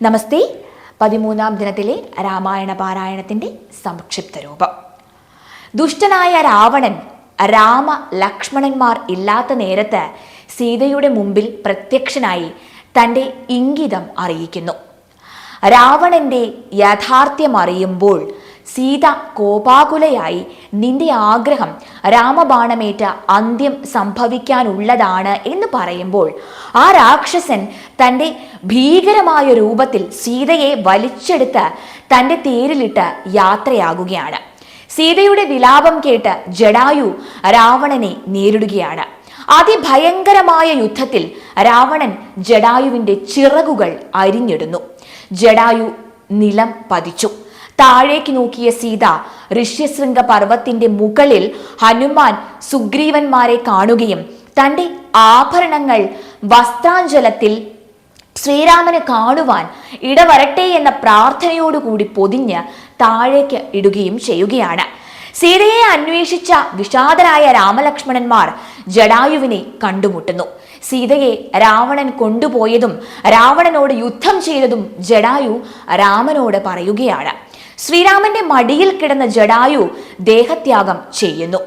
നമസ്തേ. 13-ാം ദിനത്തിലെ രാമായണ പാരായണത്തിന്റെ സംക്ഷിപ്ത രൂപം. ദുഷ്ടനായ രാവണൻ രാമ ലക്ഷ്മണന്മാർ ഇല്ലാത്ത നേരത്ത് സീതയുടെ മുമ്പിൽ പ്രത്യക്ഷനായി തൻ്റെ ഇംഗിതം അറിയിക്കുന്നു. രാവണന്റെ യാഥാർത്ഥ്യം അറിയുമ്പോൾ സീത കോപാകുലയായി നിന്റെ ആഗ്രഹം രാമബാണമേറ്റ അന്ത്യം സംഭവിക്കാനുള്ളതാണ് എന്ന് പറയുമ്പോൾ ആ രാക്ഷസൻ തൻ്റെ ഭീകരമായ രൂപത്തിൽ സീതയെ വലിച്ചെടുത്ത് തൻ്റെ തേരിലിട്ട് യാത്രയാകുകയാണ്. സീതയുടെ വിലാപം കേട്ട് ജടായു രാവണനെ നേരിടുകയാണ്. അതിഭയങ്കരമായ യുദ്ധത്തിൽ രാവണൻ ജടായുവിൻ്റെ ചിറകുകൾ അരിഞ്ഞിടുന്നു. ജടായു നിലം പതിച്ചു. താഴേക്ക് നോക്കിയ സീത ഋഷ്യശൃംഗ പർവ്വത്തിന്റെ മുകളിൽ ഹനുമാൻ സുഗ്രീവന്മാരെ കാണുകയും തൻ്റെ ആഭരണങ്ങൾ വസ്ത്രാഞ്ചലത്തിൽ ശ്രീരാമന് കാണുവാൻ ഇടവരട്ടെ എന്ന പ്രാർത്ഥനയോടുകൂടി പൊതിഞ്ഞ് താഴേക്ക് ഇടുകയും ചെയ്യുകയാണ്. സീതയെ അന്വേഷിച്ച വിഷാദരായ രാമലക്ഷ്മണന്മാർ ജടായുവിനെ കണ്ടുമുട്ടുന്നു. സീതയെ രാവണൻ കൊണ്ടുപോയതും രാവണനോട് യുദ്ധം ചെയ്തതും ജടായു രാമനോട് പറയുകയാണ്. ശ്രീരാമന്റെ മടിയിൽ കിടന്ന ജടായു ദേഹത്യാഗം ചെയ്യുന്നു.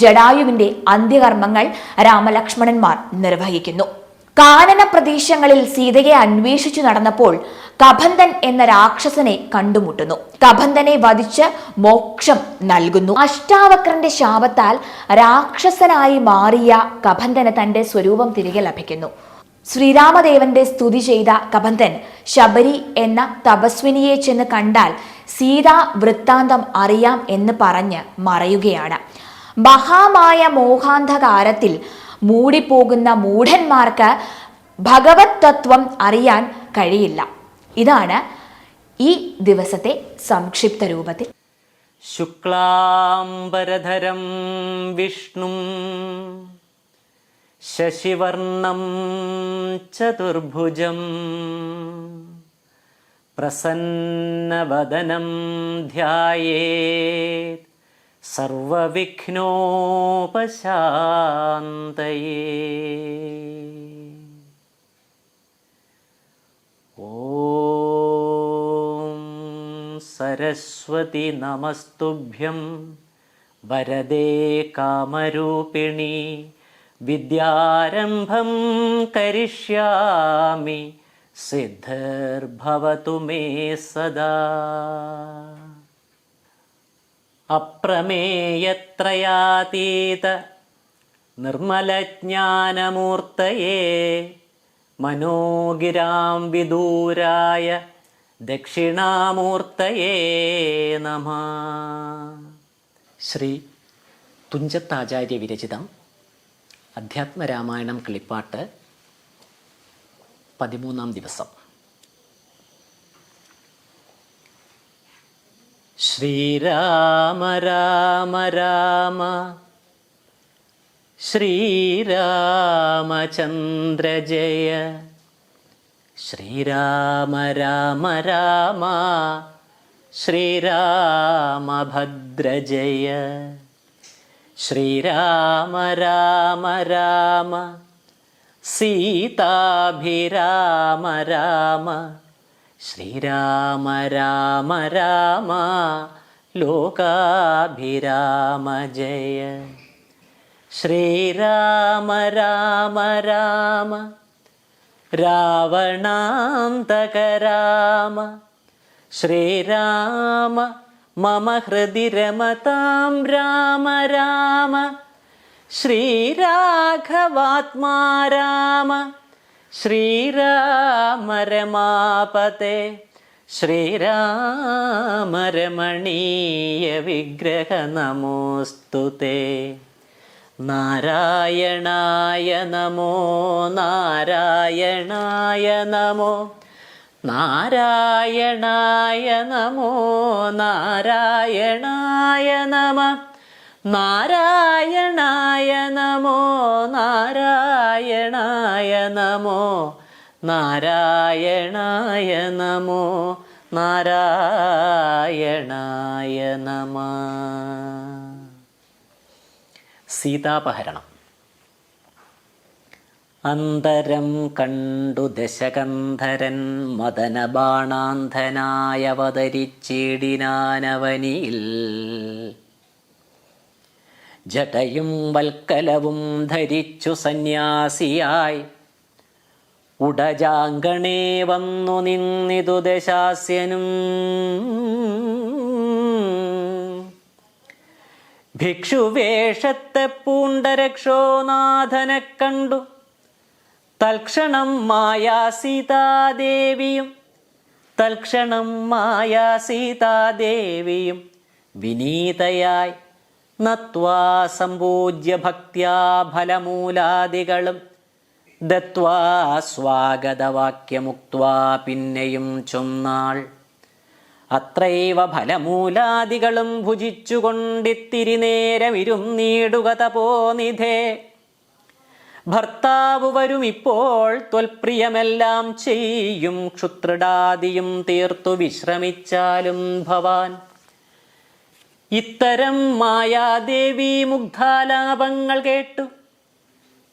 ജടായുവിന്റെ അന്ത്യകർമ്മങ്ങൾ രാമലക്ഷ്മണന്മാർ നിർവഹിക്കുന്നു. കാനന പ്രദേശങ്ങളിൽ സീതയെ അന്വേഷിച്ചു നടന്നപ്പോൾ കബന്ധൻ എന്ന രാക്ഷസനെ കണ്ടുമുട്ടുന്നു. കബന്ധനെ വധിച്ച് മോക്ഷം നൽകുന്നു. അഷ്ടാവക്രന്റെ ശാപത്താൽ രാക്ഷസനായി മാറിയ കബന്ധന് തന്റെ സ്വരൂപം തിരികെ ലഭിക്കുന്നു. ശ്രീരാമദേവന്റെ സ്തുതി ചെയ്ത കബന്ധൻ ശബരി എന്ന തപസ്വിനിയെ ചെന്ന് കണ്ടാൽ സീതാ വൃത്താന്തം അറിയാം എന്ന് പറഞ്ഞ് മറയുകയാണ്. മഹാമായ മോഹാന്ധകാരത്തിൽ മൂടിപ്പോകുന്ന മൂഢന്മാർക്ക് ഭഗവത് തത്വം അറിയാൻ കഴിയില്ല. ഇതാണ് ഈ ദിവസത്തെ സംക്ഷിപ്ത രൂപത്തിൽ. ശുക്ലാംബരധരം വിഷ്ണും ശശിവർണം ചതുർഭുജം പ്രസന്നവദനം ധ്യായേത് സർവവിഘ്നോപശാന്തയേ. ഓം സരസ്വതി നമസ്തുഭ്യം വരദേ കാമരൂപിണി വിദ്യാരംഭം കരിഷ്യാമി സിദ്ധിർഭവതു മേ സദാ. അപ്രമേയത്രയാതീത നിർമ്മലജ്ഞാനമൂർത്തയേ മനോഗിരാം വിദൂരായ ദക്ഷിണാമൂർത്തയേ നമഃ. ശ്രീ തുഞ്ചത്താചാര്യ വിരചിതം അധ്യാത്മരാമായണം കിളിപ്പാട്ട് 13-ാം ദിവസം. ശ്രീരാമ രാമ രാമ ശ്രീരാമചന്ദ്ര ജയ. ശ്രീരാമ രാമ രാമ ശ്രീരാമഭദ്ര ജയ. ശ്രീരാമ രാമ രാമ സീതാഭിരാമ രാമ. ശ്രീരാമ രാമ രാമ ലോകാഭിരാമ ജയ. ശ്രീരാമ രാമ രാമ രാവണാന്തക രാമ. ശ്രീരാമ മമ ഹൃദി രമതാം രാമ രാമ. ശ്രീരാഘവാത്മാ രാമ. ശ്രീരാമ രമാപതേ. ശ്രീരാമ രമണീയ വിഗ്രഹ നമോസ്തുതേ. നാരായണായ നമോ നാരായണായ നമോ നാരായണായ നമോ നാരായണായ നമഃ. നാരായണായ നമോ നാരായണായ നമോ നാരായണായ നമോ നാരായണായ നമഃ. സീതാപഹരണം. അന്തരം കണ്ടു ദശകന്ധരൻ മദനബാണാന്ധനായവതരിച്ചിടിനാനവനിയിൽ. ജടയും വൽക്കലവും ധരിച്ചു സന്യാസിയായി ഉടജാങ്കണേ വന്നു നിന്നിതു ദശാസ്യനും. ഭിക്ഷുവേഷത്തെ പൂണ്ട രക്ഷോനാഥനെ കണ്ടു തൽക്ഷണം മായാസീതാദേവിയും വിനീതയായി നത്വാ സമ്പൂജ്യ ഭക്ത്യാ ഫലമൂലാദികളും ദത്വാ സ്വാഗതവാക്യമുക്ത്വാ പിന്നെയും ചൊന്നാൾ. അത്രൈവ ഫലമൂലാദികളും ഭുജിച്ചുകൊണ്ടിത്തിരി നേരം ഇരുന്നീടുക തപോനിധേ. ഭർത്താവ് വരും ഇപ്പോൾ ത്വൽപ്രിയമെല്ലാം ചെയ്യും ക്ഷുത്രിടാദിയും തീർത്തു വിശ്രമിച്ചാലും ഭവാൻ. ഇത്തരം മായാദേവി മുഗ്ധാലാപങ്ങൾ കേട്ടു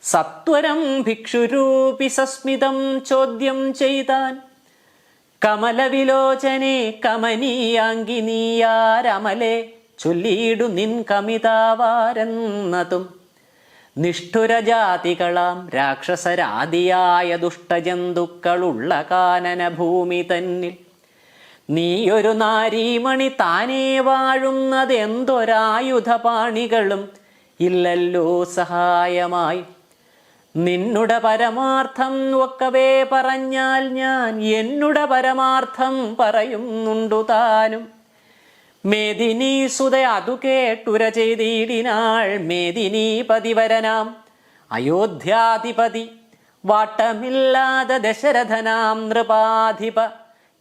സത്വരം ഭിക്ഷുരൂപി സസ്മിതം ചോദ്യം ചെയ്താൻ. കമലവിലോചനെ കമനീയാങ്കിനീയാരമലെ ചൊല്ലിയിടു നിൻ കമിതാവാരെന്നതും. നിഷ്ഠുരജാതികളാം രാക്ഷസരാദിയായ ദുഷ്ടജന്തുക്കളുള്ള കാനന ഭൂമി തന്നിൽ നീയൊരു നാരീമണി താനേ വാഴുന്നതെന്തൊരായുധപാണികളും ഇല്ലല്ലോ സഹായമായി. നിന്നുടെ പരമാർത്ഥം ഒക്കവേ പറഞ്ഞാൽ ഞാൻ എന്നുടെ പരമാർത്ഥം പറയുന്നുണ്ടു താനും. മേദിനി സുത അതു കേട്ടുര ചെയ്തിടിനാൾ. മേദിനി പതിവരനാം അയോധ്യാധിപതി വാട്ടമില്ലാതെ ദശരഥനാം നൃപാധിപ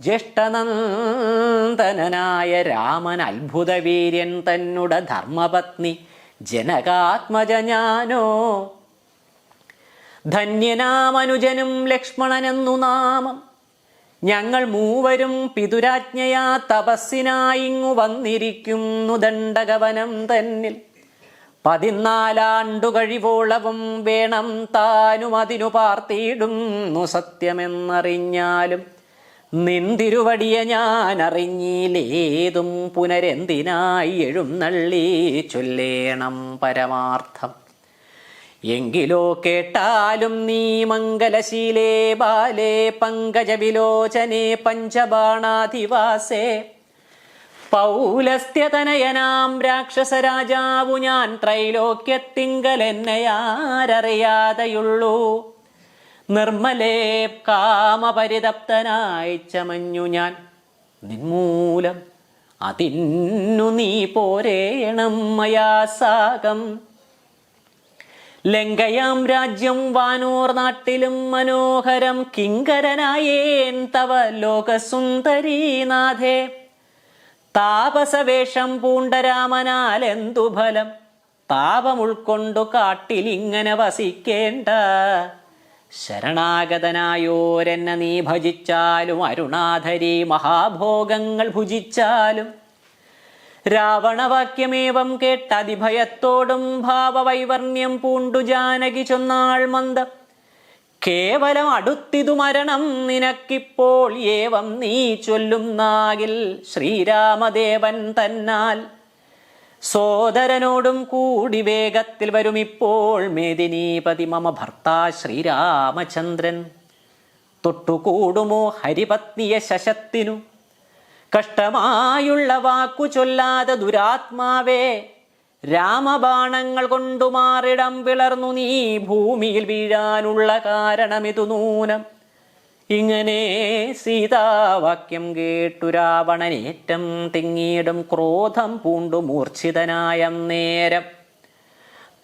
ജ്യേഷ്ഠനന്ദനായ രാമൻ അത്ഭുത വീര്യൻ തന്നുട ധർമ്മപത്നി ജനകാത്മജ ഞാനോ. ധന്യനാമനുജനും ലക്ഷ്മണനെന്നു നാമം. ഞങ്ങൾ മൂവരും പിതുരാജ്ഞയാ തപസ്സിനായിങ്ങു വന്നിരിക്കുന്നു ദണ്ഡകവനം തന്നിൽ. 14 കഴിവോളവും വേണം താനും അതിനു പാർത്തിയിടുന്നു സത്യമെന്നറിഞ്ഞാലും. നിന്തിരുവടിയെ ഞാൻ അറിഞ്ഞില്ലേതും പുനരെന്തിനായി എഴുന്നള്ളി ചൊല്ലേണം പരമാർത്ഥം. എങ്കിലോ കേട്ടാലും നീ മംഗലശീലേ ബാലേ പങ്കജവിലോചനേ പഞ്ചബാണാധിവാസേ. പൗലസ്ത്യതനയനാം രാക്ഷസരാജാവു ഞാൻ ത്രൈലോക്യത്തിങ്കലെന്നയാരറിയാതെയുള്ളൂ. നിർമ്മലേ കാമപരിതപ്തനായി ചമഞ്ഞു ഞാൻ നിന്മൂലം. അതിന്നു നീ പോരേണം മയാ സാകം. ലങ്കയാം രാജ്യം വാനോർ നാട്ടിലും മനോഹരം കിങ്കരനായേൻ തവ ലോകസുന്ദരീനാഥേ. താപസവേഷം പൂണ്ട രാമനാൽ എന്തു ഫലം. താപം ഉൾക്കൊണ്ടു കാട്ടിലിങ്ങനെ വസിക്കേണ്ട. ശരണാഗതനായോരെന്നെ നീ ഭജിച്ചാലും അരുണാധരി മഹാഭോഗങ്ങൾ ഭുജിച്ചാലും. രാവണവാക്യമേവം കേട്ടതിഭയത്തോടും ഭാവവൈവർണ്യം പൂണ്ടു ജാനകി ചൊന്നാൾ മന്ദം. കേവലം അടുത്തിതു മരണം നിനക്കിപ്പോൾ ഏവം നീ ചൊല്ലുന്നാകിൽ ശ്രീരാമദേവൻ തന്നാൽ. സോദരനോടും കൂടി വേഗത്തിൽ വരുമിപ്പോൾ മേദിനീപതി മമ ഭർത്താ ശ്രീരാമചന്ദ്രൻ. തൊട്ടുകൂടുമോ ഹരിപത്നിയെ ശശത്തിനു. കഷ്ടമായുള്ള വാക്കു ചൊല്ലാതെ ദുരാത്മാവേ. രാമബാണങ്ങൾ കൊണ്ടു മാറിടം പിളർന്നു നീ ഭൂമിയിൽ വീഴാനുള്ള കാരണമിതു നൂനം. ഇങ്ങനെ സീതാവാക്യം കേട്ടു രാവണനേറ്റം തിങ്ങിയിടും ക്രോധം പൂണ്ടു മൂർച്ഛിതനായ നേരം.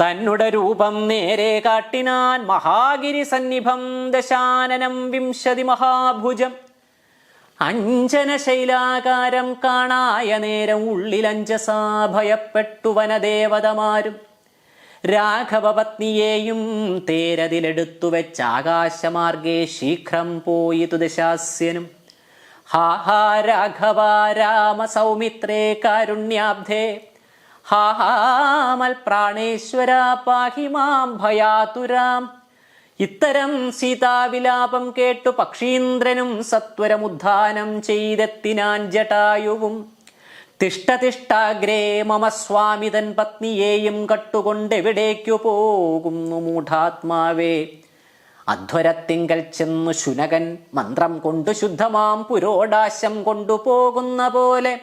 തന്നുടെ രൂപം നേരെ കാട്ടിനാൻ മഹാഗിരി സന്നിഭം ദശാനനം 20 മഹാഭുജം. അഞ്ജനശൈലാകാരം കാണായ നേരം ഉള്ളിലഞ്ജസാ ഭയപ്പെട്ടു വനദേവതമാരും. രാഘവപത്നിയെയും തേരതിലെടുത്തു വെച്ചാകാശമാർഗേ ശീഘ്രം പോയിതു ദശാസ്യനും. ഹാ ഹാ രാഘവ രാമ സൗമിത്രേ കാരുണ്യാബ്ധേ. ഹാ ഹാ മൽപ്രാണേശ്വര പാഹി മാം ഭയാതുരാം. ഇത്തരം സീതാവിലാപം കേട്ടു പക്ഷീന്ദ്രനും സത്വരമുദ്ധാനം ചെയ്തെത്തിനാൻ ജടായുവും. തിഷ്ടതിഷ്ടാഗ്രേ മമ സ്വാമി തൻ പത്നിയെയും കട്ടുകൊണ്ടെവിടേക്കു പോകുന്നു മൂഢാത്മാവേ. അധ്വരത്തിങ്കൽ ചെന്നു ശുനകൻ മന്ത്രം കൊണ്ടു ശുദ്ധമാം പുരോടാശം കൊണ്ടുപോകുന്ന പോലെ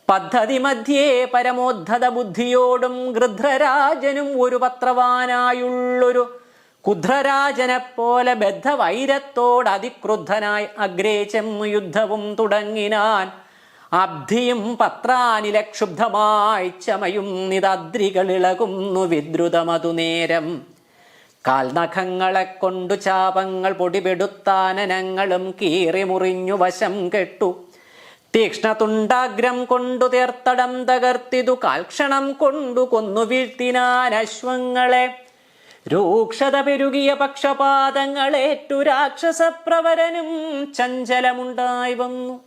പദ്ധതി മധ്യേ പരമോദ്ധത ബുദ്ധിയോടും ഗൃധ്രരാജനും ഒരു പത്രവാനായുള്ളൊരു കുധ്രരാജനെപ്പോലെ ബദ്ധവൈരത്തോട് അതിക്രുദ്ധനായി അഗ്രേ ചെന്നു യുദ്ധവും തുടങ്ങിനാൻ. അബ്ധിയും പത്രാനിലക്ഷുബ്ധമായി ചമയും നിതദ്രികളിളകുന്നു വിദ്രുതമതു നേരം. കാൽനഖങ്ങളെ കൊണ്ടു ചാപങ്ങൾ പൊടിപെടുത്താനനങ്ങളും കീറി മുറിഞ്ഞു വശം കെട്ടു. തീക്ഷ്ണതുണ്ടാഗ്രം കൊണ്ടു തീർത്തടം തകർത്തിതു കാൽക്ഷണം കൊണ്ടു കൊന്നു വീഴ്ത്തിനാൻ അശ്വങ്ങളെ. രൂക്ഷത പെരുകിയ പക്ഷപാതങ്ങളേറ്റു രാക്ഷസപ്രവരനും ചഞ്ചലമുണ്ടായി വന്നു.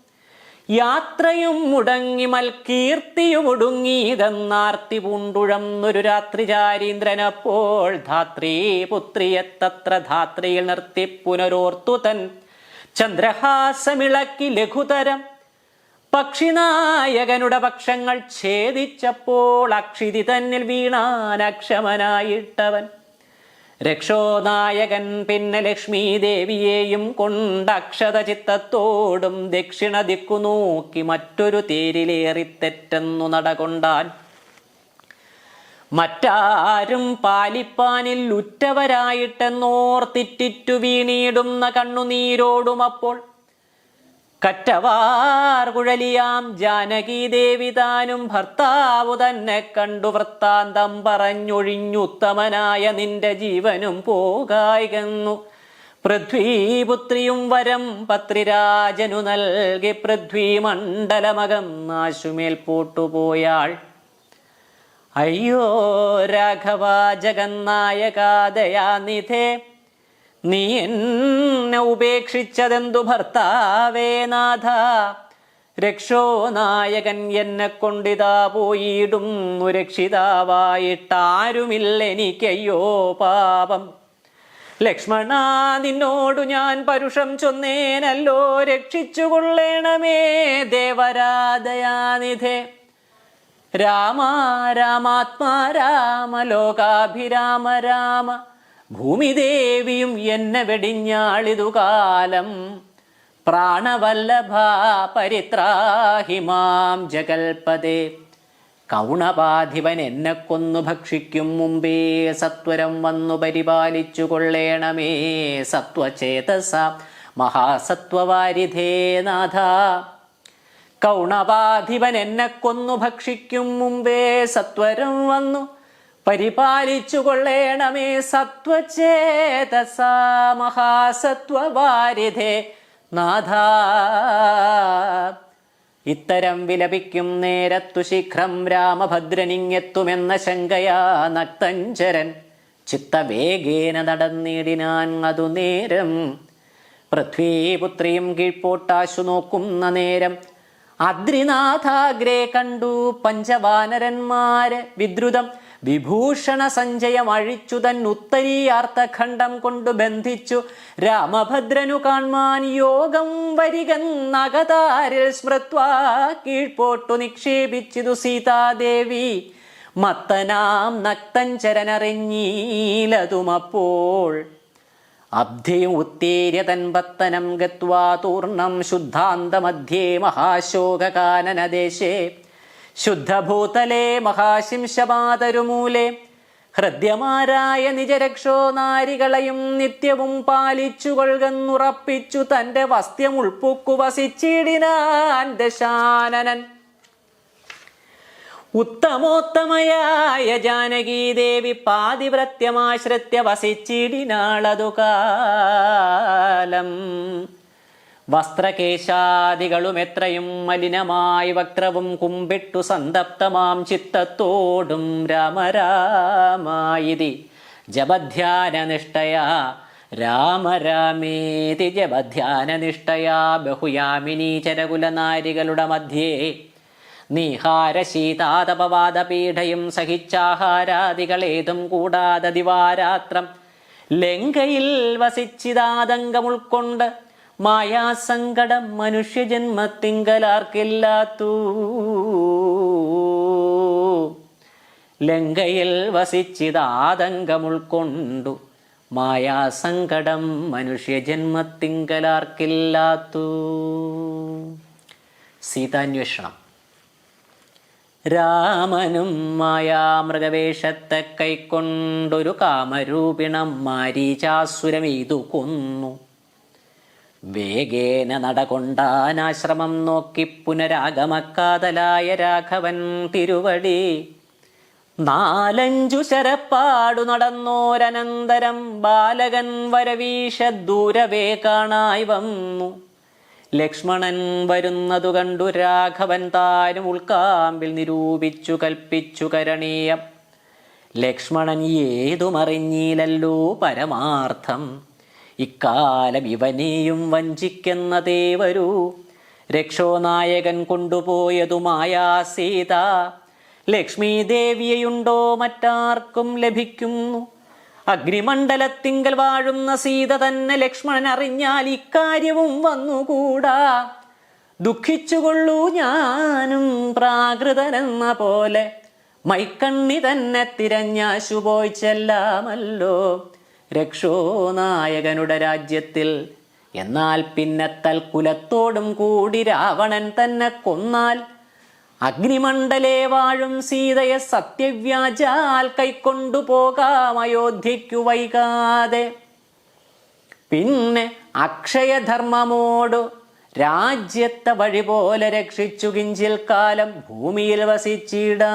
യാത്രയും മുടങ്ങി മൽകീർത്തിയും ഒടുങ്ങിയതെന്നാർത്തി പൂണ്ടുഴന്നൊരു രാത്രിചാരീന്ദ്രനപ്പോൾ ധാത്രീ പുത്രിയെ തത്ര ധാത്രിയിൽ നിർത്തി പുനരോർത്തു തൻ ചന്ദ്രഹാസമിളക്കി ലഘുതരം പക്ഷിനായകനുടെ പക്ഷങ്ങൾ ഛേദിച്ചപ്പോൾ അക്ഷിതി തന്നിൽ വീണാൻ അക്ഷമനായിട്ടവൻ. രക്ഷോനായകൻ പിന്നെ ലക്ഷ്മി ദേവിയെയും കൊണ്ടക്ഷത ചിത്തത്തോടും ദക്ഷിണ ദിക്കു നോക്കി മറ്റൊരു തേരിലേറിത്തെറ്റെന്നു നടകൊണ്ടാൻ. മറ്റാരും പാലിപ്പാനിൽ ഉറ്റവരായിട്ടെന്നോർത്തിറ്റിറ്റു വീണിടുന്ന കണ്ണുനീരോടും അപ്പോൾ കറ്റവാർ കുഴലിയാം ജാനകി ദേവി താനും ഭർത്താവു തന്നെ കണ്ടു വൃത്താന്തം പറഞ്ഞൊഴിഞ്ഞുത്തമനായ നിന്റെ ജീവനും പോകായികന്നു. പൃഥ്വീപുത്രിയും വരം പത്രിരാജനു നൽകി പൃഥ്വി മണ്ഡലമകം നാശുമേൽ പോട്ടുപോയാൾ. അയ്യോ രാഘവ ജഗന്നായകാദയാനിധേ, നീ എന്നെ ഉപേക്ഷിച്ചതെന്തു ഭർത്താവേ നാഥ. രക്ഷോ നായകൻ എന്നെ കൊണ്ടിതാ പോയിടുന്നു, രക്ഷിതാവായിട്ടാരുമില്ലെനിക്കയ്യോ പാപം. ലക്ഷ്മണ നിന്നോടു ഞാൻ പരുഷം ചൊന്നേനല്ലോ, രക്ഷിച്ചുകൊള്ളേണമേ ദേവരാദയാനിധേ. രാമ രാമാത്മാ രാമ ലോകാഭിരാമ രാമ, ഭൂമിദേവിയും എന്നെ വെടിഞ്ഞാളിതു കാലം. പ്രാണവല്ലഭ പരിത്രാഹി മാം ജഗൽപദേ. കൗണപാധിപൻ എന്നെ കൊന്നു ഭക്ഷിക്കും മുമ്പേ സത്വരം വന്നു പരിപാലിച്ചു കൊള്ളേണമേ സത്വചേതസ മഹാസത്വവാരിധേ നാഥ. കൗണപാധിപൻ എന്നെ കൊന്നു ഭക്ഷിക്കും മുമ്പേ സത്വരം വന്നു പരിപാലിച്ചു കൊള്ളേണമേ സത്വചേതസ മഹാസത്വവാരിധേ നാഥ. ഇത്തരം വിലപിക്കും നേരത്തു ശീഘ്രം രാമഭദ്രനിങ്ങെത്തുമെന്ന ശങ്കയാ നക്തഞ്ചരൻ ചിത്തവേഗേന നടന്നിടിനാൻ അതു നേരം. പൃഥ്വീപുത്രിയും കീഴ്പോട്ടാശു നോക്കുന്ന നേരം അദ്രിനാഥാഗ്രേ കണ്ടു പഞ്ചവാനരന്മാര് വിദ്രുതം വിഭൂഷണ സഞ്ജയം അഴിച്ചു തൻ ഉത്തരീയാർത്ഥഖണ്ഡം കൊണ്ടു ബന്ധിച്ചു രാമഭദ്രനു കാൺമാൻ യോഗം വരികന്നകതാരിൽ സ്മൃത്വാ കീഴ്പോട്ടു നിക്ഷേപിച്ചിതു സീതാദേവി. മത്തനാം നക്തഞ്ചരനറിഞ്ഞീലതുമപ്പോൾ അബ്ധിയും ഉത്തേര്യ തൻപത്തനം ഗത്വാ തൂർണം ശുദ്ധാന്തമധ്യേ മഹാശോകകാനനദേശേ ശുദ്ധഭൂതലേ മഹാശിംശമാതരുമൂലേ. ഹൃദ്യമാരായ നിജരക്ഷോ നാരികളെയും നിത്യവും പാലിച്ചു കൊൾകെന്നുറപ്പിച്ചു തന്റെ വസ്ത്യം ഉൾപ്പുക്കു വസിച്ചിടിനാൻ ദശാനനൻ. ഉത്തമോത്തമയായ ജാനകീ ദേവി പാതിവ്രത്യമാശ്രിത്യ വസിച്ചിടിനാളതു കാലം. വസ്ത്രകേശാദികളും എത്രയും മലിനമായി വക്രവും കുമ്പിട്ടു സന്തപ്തമാം ചിത്തത്തോടും രാമരാമായിതി ജപധ്യാനനിഷ്ഠയാ രാമരാമേതി ജപധ്യാനനിഷ്ഠയാ ബഹുയാമിനീ ചരകുലനാരികളുടെ മധ്യേ നീഹാരശീതാതപവാദപീഠയും സഹിച്ചാഹാരാദികളേതും കൂടാതെ ദിവാരാത്രം ലങ്കയിൽ വസിച്ചിതാതങ്കം ഉൾക്കൊണ്ട് മായാസങ്കടം മനുഷ്യജന്മത്തിങ്കലാർക്കില്ലാത്തൂ. ലങ്കയിൽ വസിച്ചിതാതങ്കം ഉൾക്കൊണ്ടു മായാസങ്കടം മനുഷ്യജന്മത്തിങ്കലാർക്കില്ലാത്തൂ. സീതാന്വേഷണം. രാമനും മായാമൃഗവേഷത്തെ കൈക്കൊണ്ടൊരു കാമരൂപിണം മാരീചാസുരമെയ്തു കൊന്നു. വേഗേന നടകൊണ്ടാനാശ്രമം നോക്കി പുനരാഗമക്കാതലായ രാഘവൻ തിരുവടി. 4-5 ശരപ്പാടു നടന്നോരനന്തരം ബാലകൻ വരവീശ ദൂരവേ കാണായി വന്നു. ലക്ഷ്മണൻ വരുന്നതു കണ്ടു രാഘവൻ താനും ഉൾക്കാമ്പിൽ നിരൂപിച്ചു കൽപ്പിച്ചു കരണീയം. ലക്ഷ്മണൻ ഏതുമറിഞ്ഞീലല്ലോ പരമാർത്ഥം. ഇക്കാലം ഇവനെയും വഞ്ചിക്കുന്നതേ വരൂ. രക്ഷോനായകൻ കൊണ്ടുപോയതുമായാ സീത. ലക്ഷ്മി ദേവിയുണ്ടോ മറ്റാർക്കും ലഭിക്കുന്നു. അഗ്നിമണ്ഡലത്തിങ്കൽ വാഴുന്ന സീത തന്നെ ലക്ഷ്മണൻ അറിഞ്ഞാൽ ഇക്കാര്യവും വന്നുകൂടാ. ദുഃഖിച്ചുകൊള്ളൂ ഞാനും പ്രാകൃതനെന്ന പോലെ. മൈക്കണ്ണി തന്നെ തിരഞ്ഞാശു പോയി ചെല്ലാമല്ലോ രക്ഷോനായകനുടെ രാജ്യത്തിൽ. എന്നാൽ പിന്നെ തൽക്കുലത്തോടും കൂടി രാവണൻ തന്നെ കൊന്നാൽ അഗ്നിമണ്ഡലേ വാഴും സീതയെ സത്യവ്യാജാൽ കൈക്കൊണ്ടു പോകാം അയോധ്യയ്ക്കു വൈകാതെ. പിന്നെ അക്ഷയധർമ്മമോടു രാജ്യത്തെ വഴി പോലെ രക്ഷിച്ചു കിഞ്ചിൽ കാലം ഭൂമിയിൽ വസിച്ചിടാം.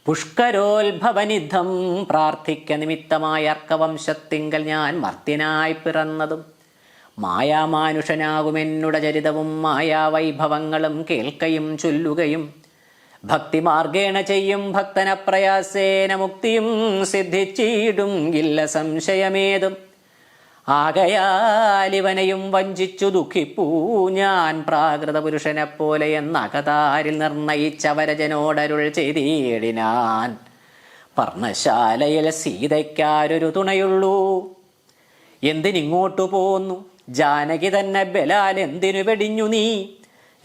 പുഷ്കരോത്ഭവനിധം പ്രാർത്ഥിക്ക നിമിത്തമായ അർക്കവംശത്തിങ്കൽ ഞാൻ മർത്യനായി പിറന്നതും മായാമാനുഷനാകുമെന്നുടെ ചരിതവും മായാവൈഭവങ്ങളും കേൾക്കയും ചൊല്ലുകയും ഭക്തിമാർഗേണ ചെയ്യും ഭക്തനപ്രയാസേന മുക്തിയും സിദ്ധിച്ചിടും ഇല്ല സംശയമേതും. ആകയാലിവനെയും വഞ്ചിച്ചു ദുഃഖിപ്പൂ ഞാൻ പ്രാകൃത പുരുഷനെപ്പോലെ എന്നകതാരിൽ നിർണയിച്ചവരജനോടരുൾ ചെയ്തിടിനാൻ. പർണശാലയിൽ സീതയ്ക്കാരൊരു തുണയുള്ളൂ. എന്തിനിങ്ങോട്ടു പോന്നു ജാനകി തന്നെ ബലാൽ എന്തിനു വെടിഞ്ഞു നീ?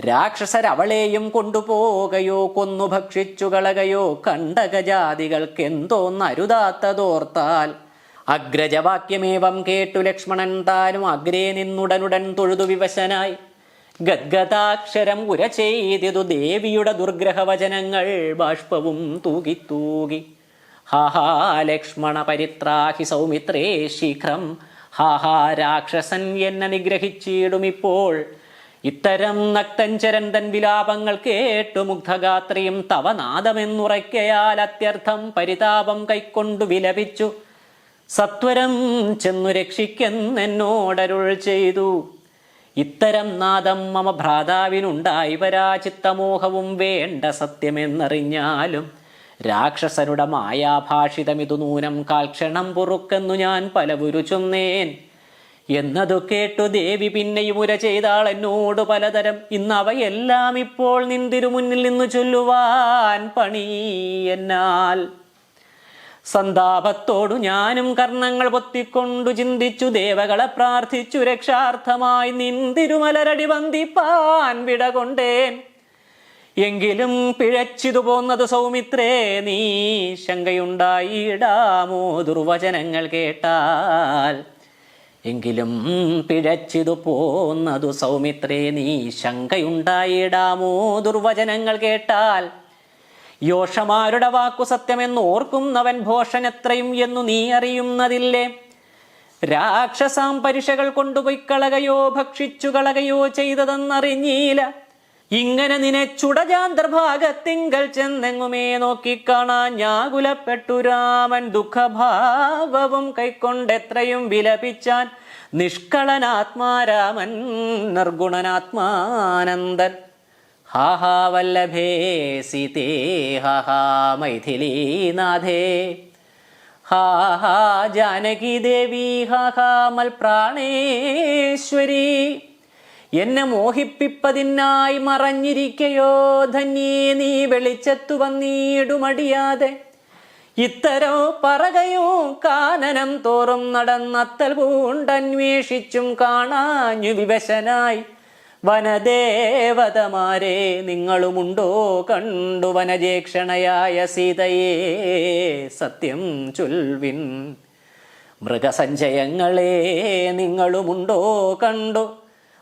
രാക്ഷസരവളെയും കൊണ്ടുപോകയോ കൊന്നു ഭക്ഷിച്ചു കളകയോ കണ്ടകജാതികൾക്കെന്തോന്നരുതാത്തതോർത്താൽ. അഗ്രജവാക്യമേവം കേട്ടു ലക്ഷ്മണൻ താനും അഗ്രേ നിന്നുടനുടൻ തൊഴുതു വിവശനായി. ഗദ്ഗതാക്ഷരം ഉര ചെയ്തിതു ദേവിയുടെ ദുർഗ്രഹവചനങ്ങൾ ബാഷ്പവും തൂകി തൂകി. ഹാഹാ ലക്ഷ്മണ പരിത്രാഹി സൗമിത്രേ ശീഘ്രം. ഹാഹാ രാക്ഷസൻ എന്നെ നിഗ്രഹിച്ചിടുമിപ്പോൾ. ഇത്തരം നക്തഞ്ചരന്തൻ വിലാപങ്ങൾ കേട്ടു മുഗ്ധഗാത്രിയും തവ നാദമെന്നുറയ്ക്കയാൽ അത്യർത്ഥം പരിതാപം കൈക്കൊണ്ടു വിലപിച്ചു. സത്വരം ചെന്നു രക്ഷിക്കെന്നോടരുൾ ചെയ്തു. ഇത്തരം നാദം മമ ഭ്രാതാവിനുണ്ടായി വരാചിത്തമോഹവും വേണ്ട സത്യമെന്നറിഞ്ഞാലും രാക്ഷസരുടെ മായാഭാഷിതമിതു നൂനം കാൽക്ഷണം പൊറുക്കെന്നു ഞാൻ പലവുരു ചൊന്നേൻ. എന്നതു കേട്ടു ദേവി പിന്നെയും ഉര ചെയ്താൾ എന്നോട് പലതരം. ഇന്നവയെല്ലാം ഇപ്പോൾ നിന്തിരു മുന്നിൽ നിന്നു ചൊല്ലുവാൻ പണി എന്നാൽ. സന്താപത്തോടു ഞാനും കർണങ്ങൾ പൊത്തിക്കൊണ്ടു ചിന്തിച്ചു ദേവകളെ പ്രാർത്ഥിച്ചു രക്ഷാർത്ഥമായി നിന്തിരുമലരടി വന്ദിപ്പാൻ വിടകൊണ്ടേൻ. എങ്കിലും പിഴച്ചിതു പോന്നത് സൗമിത്രേ നീ ശങ്കയുണ്ടായിടാമോ ദുർവചനങ്ങൾ കേട്ടാൽ. എങ്കിലും പിഴച്ചിതു പോന്നതു സൗമിത്രേ നീ ശങ്കയുണ്ടായിടാമോ ദുർവചനങ്ങൾ കേട്ടാൽ. യോഷമാരുടെ വാക്കു സത്യമെന്നോർക്കുന്നവൻ ഭോഷനെത്രയും എന്നു നീ അറിയുന്നതില്ലേ? രാക്ഷസാം പരിഷകൾ കൊണ്ടുപോയി കളകയോ ഭക്ഷിച്ചു കളകയോ ചെയ്തതെന്നറിഞ്ഞീല. ഇങ്ങനെ നിന്നെ ചുടജാന്തർഭാഗത്തിങ്കൽ ചെന്നെങ്ങുമേ നോക്കിക്കാണാൻ ഞാകുലപ്പെട്ടു രാമൻ. ദുഃഖഭാവവും കൈക്കൊണ്ടെത്രയും വിലപിച്ചാൻ നിഷ്കളനാത്മാരാമൻ നിർഗുണനാത്മാനന്ദൻ. ഹാഹാ വല്ലഭേ സീതേ ഹാഹാ മൈഥിലീനാഥേ. ഹാഹാ ജാനകി ദേവി ഹാഹാ മൽപ്രാണേശ്വരി. എന്നെ മോഹിപ്പിപ്പതിനായി മറഞ്ഞിരിക്കയോ ധന്യേ നീ വെളിച്ചത്തു വന്നീടുമടിയാതെ. ഇത്തരോ പറകയോ കാനനം തോറും നടന്നത്തൽ പൂണ്ടന്വേഷിച്ചും കാണാഞ്ഞു വിവശനായി. വനദേവതമാരെ നിങ്ങളുമുണ്ടോ കണ്ടു വനജേക്ഷണയായ സീതയെ സത്യം ചൊൽവിൻ. മൃഗസഞ്ചയങ്ങളെ നിങ്ങളുമുണ്ടോ കണ്ടു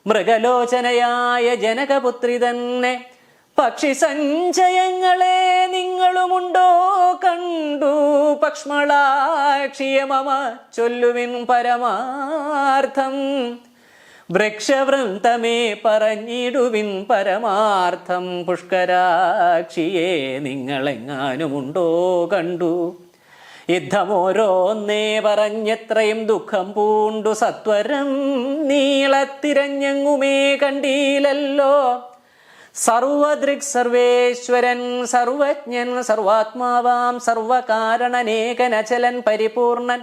മൃഗലോചനയായ ജനകപുത്രി തന്നെ. പക്ഷി സഞ്ചയങ്ങളെ നിങ്ങളുമുണ്ടോ കണ്ടു പക്ഷ്മളാക്ഷിയ മമ ചൊല്ലുവിൻ പരമാർത്ഥം. വൃക്ഷവൃന്തമേ പറഞ്ഞിടുവിൻ പരമാർത്ഥം. പുഷ്കരാക്ഷിയെ നിങ്ങളെങ്ങാനുമുണ്ടോ കണ്ടു. യുദ്ധമോരോന്നേ പറഞ്ഞെത്രയും ദുഃഖം പൂണ്ടു സത്വരം നീളത്തിരഞ്ഞെങ്ങുമേ കണ്ടീലല്ലോ. സർവദൃക് സർവേശ്വരൻ സർവജ്ഞൻ സർവാത്മാവാം സർവകാരണനേകനചലൻ പരിപൂർണൻ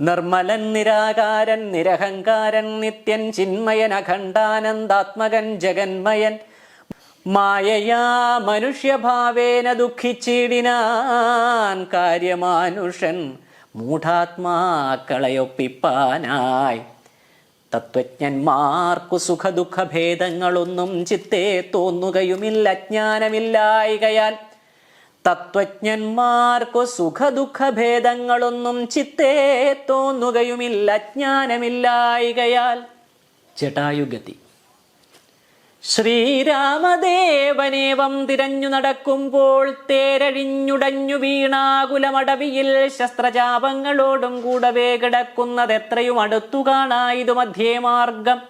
നിർമ്മലൻ നിരാകാരൻ നിരഹങ്കാരൻ നിത്യൻ ചിന്മയൻ അഖണ്ഡാനന്ദാത്മകൻ ജഗന്മയൻ. മായയാ മനുഷ്യഭാവേന ദുഃഖിച്ചിടിനാൻ കാര്യമാനുഷൻ മൂഢാത്മാക്കളെയൊപ്പിപ്പാനായി. തത്വജ്ഞന്മാർക്കു സുഖദുഃഖഭേദങ്ങളൊന്നും ചിത്തേ തോന്നുകയുമില്ല അജ്ഞാനമില്ലായികയാൽ. തത്വജ്ഞന്മാർക്കു സുഖദുഃഖഭേദങ്ങളൊന്നും ചിത്തേ തോന്നുകയുമില്ല അജ്ഞാനമില്ലായികയാൽ. ജടായുഗതി. ശ്രീരാമദേവനേവം തിരഞ്ഞു നടക്കുമ്പോൾ തേരഴിഞ്ഞുടഞ്ഞു വീണാകുലമടവിയിൽ ശസ്ത്രചാപങ്ങളോടും കൂടവേ കിടക്കുന്നതെത്രയും അടുത്തു കാണായിതു മധ്യേമാർഗം.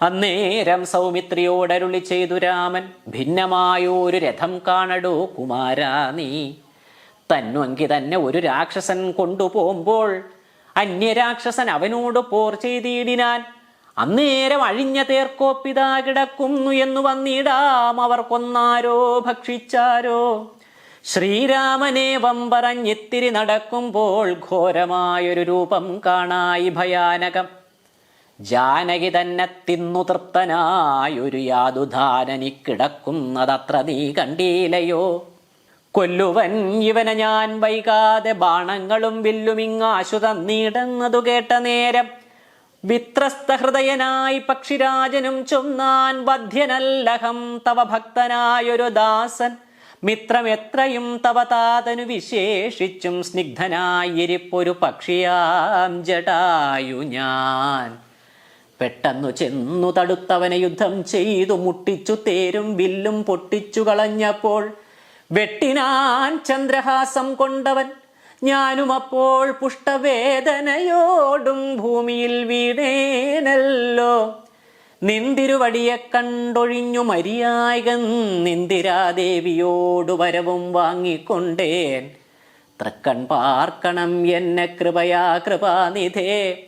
അന്നേരം സൗമിത്രിയോടരുളി ചെയ്തു രാമൻ, ഭിന്നമായൊരു രഥം കാണടോ കുമാരാ നീ. തന്നുവെങ്കി തന്നെ ഒരു രാക്ഷസൻ കൊണ്ടുപോകുമ്പോൾ അന്യരാക്ഷസൻ അവനോട് പോർ ചെയ്തിടിനാൻ. അന്നേരം അഴിഞ്ഞ തേർക്കോപ്പിതാ കിടക്കുന്നു എന്നു വന്നിടാം അവർ കൊന്നാരോ ഭക്ഷിച്ചാരോ. ശ്രീരാമനേവം പറഞ്ഞിത്തിരി നടക്കുമ്പോൾ ഘോരമായൊരു രൂപം കാണായി ഭയാനകം. ജാനകി തന്നെ തിന്നു തൃപ്തനായൊരു യാതുധാനനി കിടക്കുന്നതത്ര നീ കണ്ടീലയോ. കൊല്ലുവൻ ഇവനെ ഞാൻ വൈകാതെ ബാണങ്ങളും വില്ലുമിങ്ങാശു തന്നീടുന്നതു കേട്ട നേരം വിത്രസ്ത ഹൃദയനായി പക്ഷിരാജനും ചൊന്നാൻ, ബധ്യനല്ലഹം തവ ഭക്തനായൊരു ദാസൻ മിത്രമെത്രയും തവ താതനു വിശേഷിച്ചും സ്നിഗ്ധനായിരിപ്പൊരു പക്ഷിയാം ജടായു ഞാൻ. പെട്ടെന്നു ചെന്നു തടുത്തവനെ യുദ്ധം ചെയ്തു മുട്ടിച്ചു തേരും വില്ലും പൊട്ടിച്ചു കളഞ്ഞപ്പോൾ വെട്ടിനാൻ ചന്ദ്രഹാസം കൊണ്ടവൻ. ഞാനും അപ്പോൾ പുഷ്ടവേദനയോടും ഭൂമിയിൽ വീണേനല്ലോ. നിന്തിരുവടിയെ കണ്ടൊഴിഞ്ഞു മരിയായകൻ നിന്ദിരാദേവിയോടു വരവും വാങ്ങിക്കൊണ്ടേൻ. തൃക്കൺ പാർക്കണം എന്നെ കൃപയാ കൃപാനിധേ,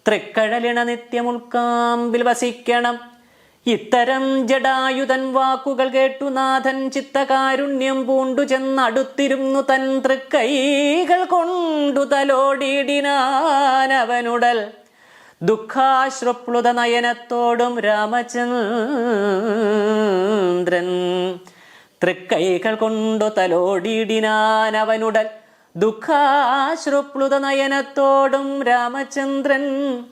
തൃക്കഴലിണ നിത്യമുൾക്കാമ്പിൽ വസിക്കണം. ഇത്തരം ജടായുധൻ വാക്കുകൾ കേട്ടു നാഥൻ ചിത്തകാരുണ്യം പൂണ്ടു ചെന്നടുത്തിരുന്നു തൻ തൃക്കൈകൾ കൊണ്ടു തലോടിയിടിനാനവനുടൽ. ദുഃഖാശ്രുപ്ലുത നയനത്തോടും രാമചന്ദ്രൻ തൃക്കൈകൾ കൊണ്ടു തലോടിയിടിനാനവനുടൽ. ദുഃഖാശ്രുപ്ലുത നയനത്തോടും രാമചന്ദ്രൻ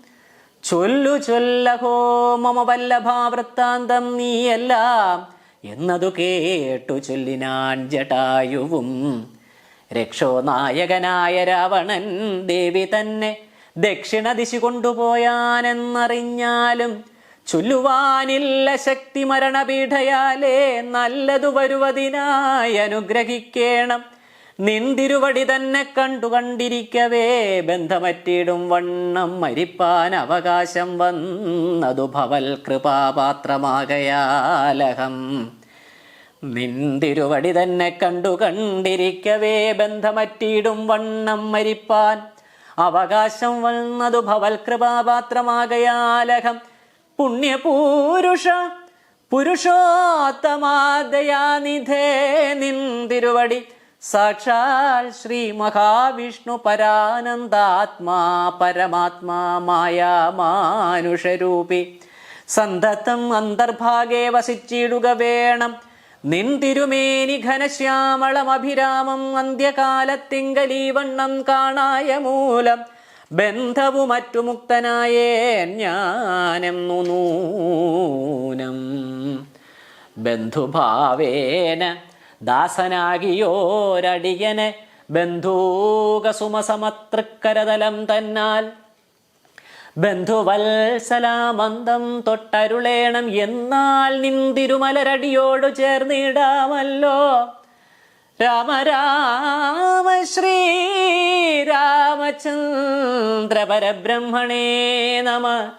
ചൊല്ലു ചൊല്ലഹോ മമ വല്ലഭാവൃത്താന്തം നീയെല്ലാം എന്നതു കേട്ടു ചൊല്ലിനാൻ ജടായുവും. രക്ഷോനായകനായ രാവണൻ ദേവി തന്നെ ദക്ഷിണ ദിശ കൊണ്ടുപോയാനെന്നറിഞ്ഞാലും ചൊല്ലുവാനില്ല ശക്തി മരണപീഠയാലേ നല്ലതു വരുവതിനായി അനുഗ്രഹിക്കേണം. നിന്തിരുവടി തന്നെ കണ്ടിരിക്കവേ ബന്ധമറ്റിടും വണ്ണം മരിപ്പാൻ അവകാശം വന്നതു ഭവൽ കൃപാപാത്രമാകയാലഹം. നിന്തിരുവടി തന്നെ കണ്ടിരിക്കവേ ബന്ധമറ്റിടും വണ്ണം മരിപ്പാൻ അവകാശം വന്നതു ഭവൽ കൃപാപാത്രമാകയാലഹം. പുണ്യപൂരുഷ പുരുഷോത്തമാദയാനിധേ നിന്തിരുവടി സാക്ഷാൽ ശ്രീ മഹാവിഷ്ണു പരാനന്ദാത്മാ പരമാത്മാ മായാ മാനുഷരൂപി സന്തതം അന്തർഭാഗേ വസിച്ചിടുക വേണം. നിൻ തിരുമേനി ഘനശ്യാമളമഭിരാമം അന്ത്യകാലത്തിങ്കലീവണ്ണം കാണായ മൂലം ബന്ധവു മറ്റു മുക്തനായേൻ ഞാനെന്നു നൂനം. ബന്ധുഭാവേന ദാസനാകിയോരടിയനെ ബന്ധൂകസുമസമതൃക്കരതലം തന്നാൽ ബന്ധുവത്സലാമന്ദം തൊട്ടരുളേണം. എന്നാൽ നിന്തിരുമലരടിയോടു ചേർന്നിടാമല്ലോ. രാമ രാമ ശ്രീരാമചന്ദ്ര പരബ്രഹ്മണേ നമ.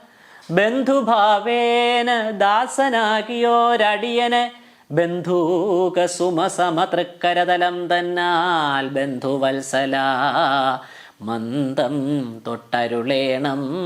ബന്ധുഭാവേന ദാസനാകിയോരടിയനെ ബന്ധൂകസുമസമതൃക്കരതലം തന്നാൽ ബന്ധുവത്സല മന്ദം തൊട്ടരുളേണം.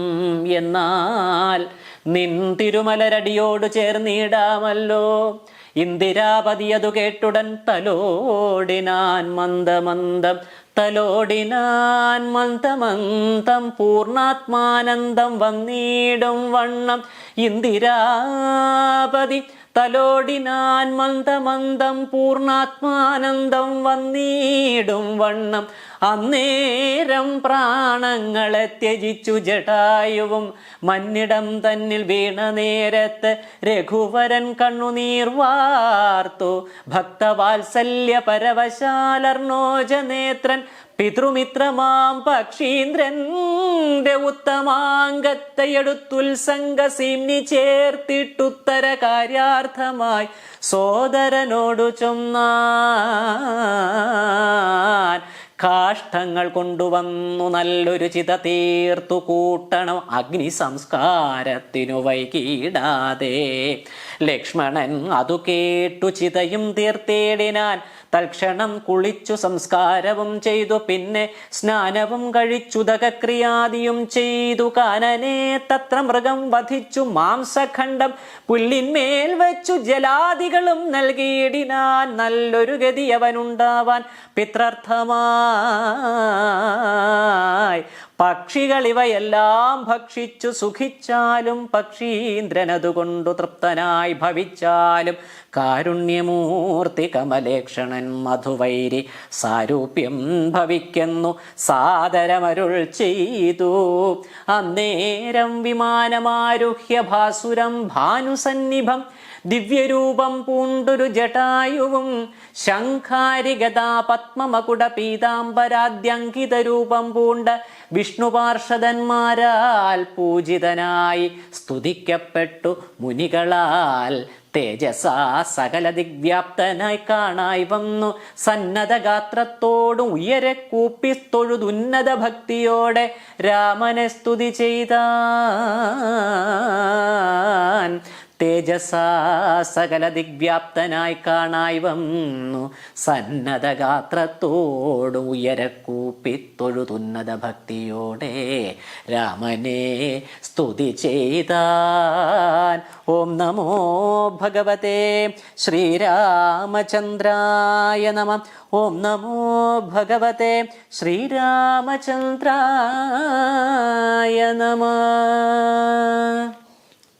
എന്നാൽ നിൻ തിരുമലരടിയോട് ചേർന്നിടാമല്ലോ. ഇന്ദിരാപതിയതു കേട്ടുടൻ തലോടിനാൻ മന്ദമന്ദം. തലോടിനാൻ മന്ദമന്ദം പൂർണാത്മാനന്ദം വന്നിടും വണ്ണം. ഇന്ദിരാപതി തലോടിനാൻ മന്ദമന്ദം പൂർണാത്മാനന്ദം വന്നിടും വണ്ണം. അന്നേരം പ്രാണങ്ങളെ ത്യജിച്ചു ജടായുവും മന്നിടം തന്നിൽ വീണ നേരത്ത് രഘുവരൻ കണ്ണുനീർ വാർത്തു. ഭക്തവാത്സല്യ പരവശാലർണോജനേത്രൻ പിതൃമിത്രമാം പക്ഷീന്ദ്രന്റെ ഉത്തമാംഗത്തെയെടുത്തുത്സംഗസീംനി ചേർത്തിട്ടുത്തര കാര്യാർത്ഥമായി സോദരനോടു ചൊന്നാൻ. കാഷ്ടങ്ങൾ കൊണ്ടുവന്നു നല്ലൊരു ചിത തീർത്തു കൂട്ടണം അഗ്നി സംസ്കാരത്തിനു വൈകിടാതെ. ലക്ഷ്മണൻ അതു കേട്ടു ചിതയും തീർത്തേടിനാൻ. തൽക്ഷണം കുളിച്ചു സംസ്കാരവും ചെയ്തു. പിന്നെ സ്നാനവും കഴിച്ചുദകക്രിയാദിയും ചെയ്തു. കാനനെ തത്ര മൃഗം വധിച്ചു മാംസഖണ്ഡം പുല്ലിന്മേൽ വെച്ചു ജലാദികളും നൽകിയിടിനാൻ. നല്ലൊരു ഗതി അവനുണ്ടാവാൻ പിത്രർത്ഥമായി. പക്ഷികൾ ഇവയെല്ലാം ഭക്ഷിച്ചു സുഖിച്ചാലും പക്ഷീന്ദ്രനതുകൊണ്ടു തൃപ്തനായി ഭവിച്ചാലും കാരുണ്യമൂർത്തി കമലേക്ഷണൻ മധുവൈരി സാരൂപ്യം ഭവിക്കുന്നു സാദരമരുൾ ചെയ്തു. അന്നേരം വിമാനമാരുഹ്യ ഭാസുരം ഭാനുസന്നിഭം ദിവ്യരൂപം പൂണ്ടൊരു ജടായുവും ശംഖാരിഗതാ പത്മമകുട പീതാംബരാദ്യങ്കിത രൂപം പൂണ്ട വിഷ്ണുപാർഷദന്മാരാൽ പൂജിതനായി സ്തുതിക്കപ്പെട്ടു മുനികളാൽ തേജസാ സകല ദിഗ്വ്യാപ്തനായി കാണായി വന്നു. സന്നദ്ധഗാത്രത്തോടും ഉയരെ കൂപ്പി തൊഴുതുന്നത ഭക്തിയോടെ രാമനെ സ്തുതി ചെയ്താൻ. തേജസാ സകല ദിഗ്വ്യാപ്തനായി കാണായി വന്നു. സന്നദ്ധഗാത്രത്തോടും ഉയരക്കൂപ്പി തൊഴുതുന്നത ഭക്തിയോടെ രാമനെ സ്തുതി ചെയ്താൻ. ഓം നമോ ഭഗവതേ ശ്രീരാമചന്ദ്രായ നമഃ. ഓം നമോ ഭഗവതേ ശ്രീരാമചന്ദ്രായ നമഃ.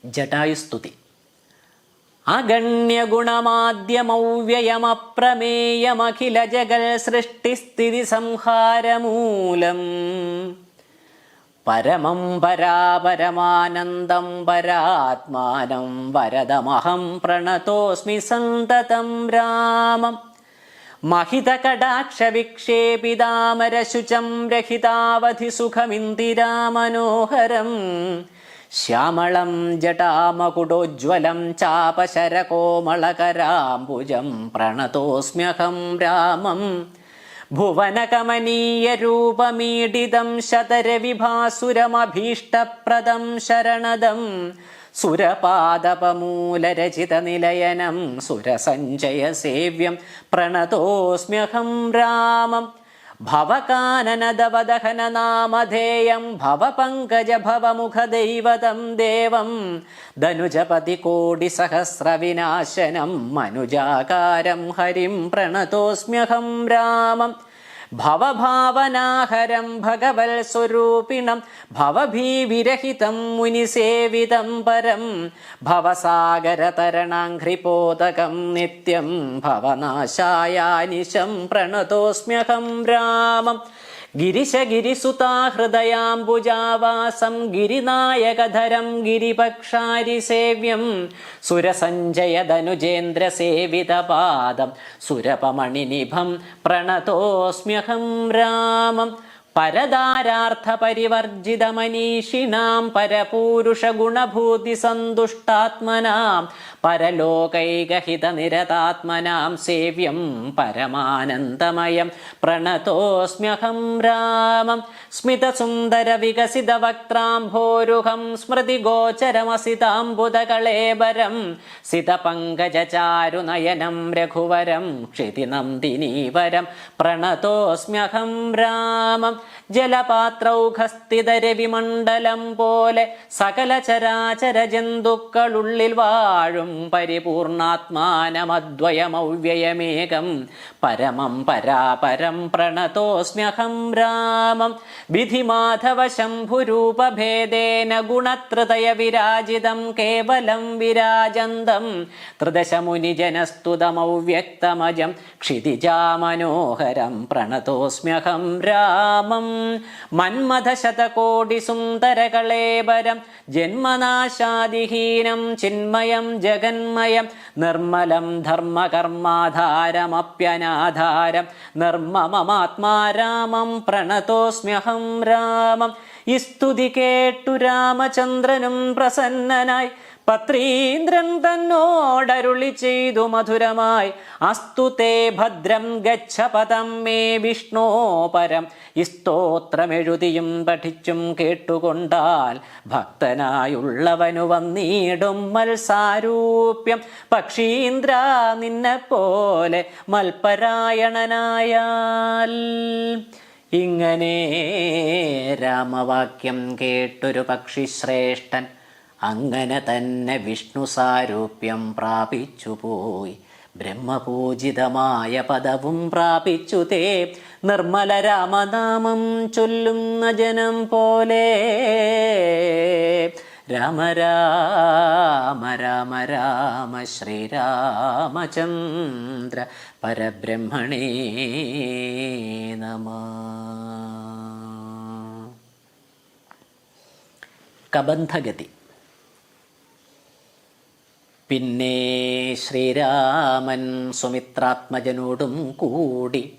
ജടായുസ്തുതി. അഗണ്യഗുണമാദ്യമൗവ്യയമപ്രമേയമഖില ജഗൽ സൃഷ്ടിസ്ഥിതി സംഹാരമൂലം പരമം പരാപരമാനന്ദം പരാത്മാനം വരദമഹം പ്രണതോസ്മി സന്തതം രാമം. മഹിതകടാക്ഷവിക്ഷേപിതാമരശുചം രഹിതാവധി സുഖമിന്ദിരാമനോഹരം ശ്യാമളം ജടാമകുടോജ്വലം ചാപശരകോമളകരാംബുജം പ്രണതോസ്മ്യഹം രാമം. ഭുവനകമനീയരൂപമീഡിതം ശതരവിഭാസുരമഭീഷ്ടപ്രദം ശരണദം സുരപാദപമൂലരചിതനിലയനം സുരസഞ്ചയസേവ്യം പ്രണതോസ്മ്യഹം രാമം. ഭവകാനനദവദഹന നാമധേയം ഭവപങ്കജ ഭവമുഖദൈവതം ദേവം ധനുജപതി കോടി സഹസ്രവിനാശനം മനുജാകാരം ഹരിം പ്രണതോസ്മ്യഹം രാമം. ഭവഭാവനാഹരം ഭഗവൽ സ്വരൂപിണം ഭവഭീവിരഹിതം മുനിസേവിതം പരം ഭവസാഗരതരണാഘ്രിപോതകം നിത്യം ഭവനാശായാനിശം പ്രണതോസ്മ്യഹം രാമം ഗിരിശഗിരിസുതാഹൃദയാംബുജാവാസം ഗിരിനായകധരം ഗിരിപക്ഷാരിസേവ്യം സുരസഞ്ജയധനുജേന്ദ്രസേവിതപാദം സുരപമണിനിഭം പ്രണതോസ്മ്യഹം രാമം പരദാരാർത്ഥപരിവർജിതമനീഷിണാം പരപൂരുഷഗുണഭൂതിസന്തുഷ്ടാത്മനാം പരലോകൈകഹിതനിരതാത്മനാം സേവ്യം പരമാനന്ദമയം പ്രണതോസ്മ്യഹം രാമം സ്മിതസുന്ദരവികസിതവക്ത്രാംഭോരുഹം സ്മൃതിഗോചരമസിതാംബുദകളേബരം സിതപങ്കജചാരുനയനം രഘുവരം ക്ഷിതിനന്ദിനീവരം പ്രണതോസ്മ്യഹം രാമം ജലപാത്രൗഘസ്ഥിതരവിമണ്ഡലം പോലെ സകല ചരാചര ജന്തുക്കളുള്ളിൽ വാഴും പരിപൂർണാത്മാനമദ്വയമൗവ്യയമേകം പരമം പരാപരം പ്രണതോസ്മ്യഹം രാമം വിധിമാധവ ശംഭുരൂപഭേദേന ഗുണത്രതയ വിരാജിതം കേവലം വിരാജന്തം ത്രിദശമുനിജനസ്തുതമൗവ്യക്തമജം ക്ഷിതിജാമനോഹരം പ്രണതോസ്മ്യഹം രാമം മന്മഥശതകോടിസുന്ദരകളേബരം ജന്മനാശാദിഹീനം ചിന്മയം ജഗന്മയം നിർമ്മലം ധർമ്മകർമാധാരമപ്യനാധാരം നിർമ്മമമാത്മാരാമം പ്രണതോസ്മ്യഹം രാമം ഈ സ്തുതി കേട്ടു രാമചന്ദ്രനും പ്രസന്നനായി പത്രീന്ദ്രൻ തന്നോടരുളി ചെയ്തു മധുരമായി അസ്തുതേ ഭദ്രം ഗച്ഛ പദം മേ വിഷ്ണോ പരം ഈ സ്തോത്രമെഴുതിയും പഠിച്ചും കേട്ടുകൊണ്ടാൽ ഭക്തനായുള്ളവനു വന്നിടും മത്സാരൂപ്യം പക്ഷീന്ദ്ര നിന്നെ പോലെ മൽപരായണനായാൽ. ഇങ്ങനെ രാമവാക്യം കേട്ടൊരു പക്ഷിശ്രേഷ്ഠൻ അങ്ങനെ തന്നെ വിഷ്ണു സാരൂപ്യം പ്രാപിച്ചു പോയി ബ്രഹ്മപൂജിതമായ പദവും പ്രാപിച്ചു തേ നിർമ്മല രാമനാമം ചൊല്ലുന്ന ജനം പോലെ. രാമ രാമ രാമ രാമ ശ്രീരാമചന്ദ്ര പരബ്രഹ്മണേ നമഃ. കബന്ധഗതി. പിന്നെ ശ്രീരാമൻ സുമിത്രാത്മജനോടും കൂടി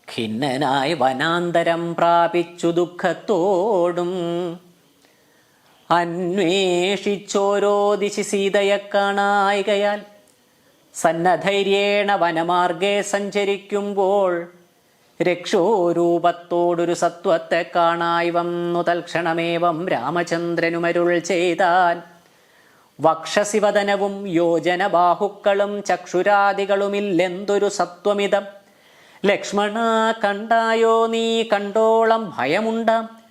ഖിന്നനായി വനാന്തരം പ്രാപിച്ചു ദുഃഖത്തോടും അന്വേഷിച്ചോരോ ദിശി സീതയെ കാണായികയാൽ സന്നധൈര്യേണ വനമാർഗേ സഞ്ചരിക്കുമ്പോൾ രക്ഷോരൂപത്തോടൊരു സത്വത്തെ കാണായി വന്നു തൽക്ഷണമേവം രാമചന്ദ്രനുമരുൾ ചെയ്താൻ. വക്ഷസിവദനവും യോജന ബാഹുക്കളും ചക്ഷുരാദികളുമില്ലെന്തൊരു സത്വമിതം. ലക്ഷ്മണ കണ്ടായോ നീ കണ്ടോളം ഭയമുണ്ടാം.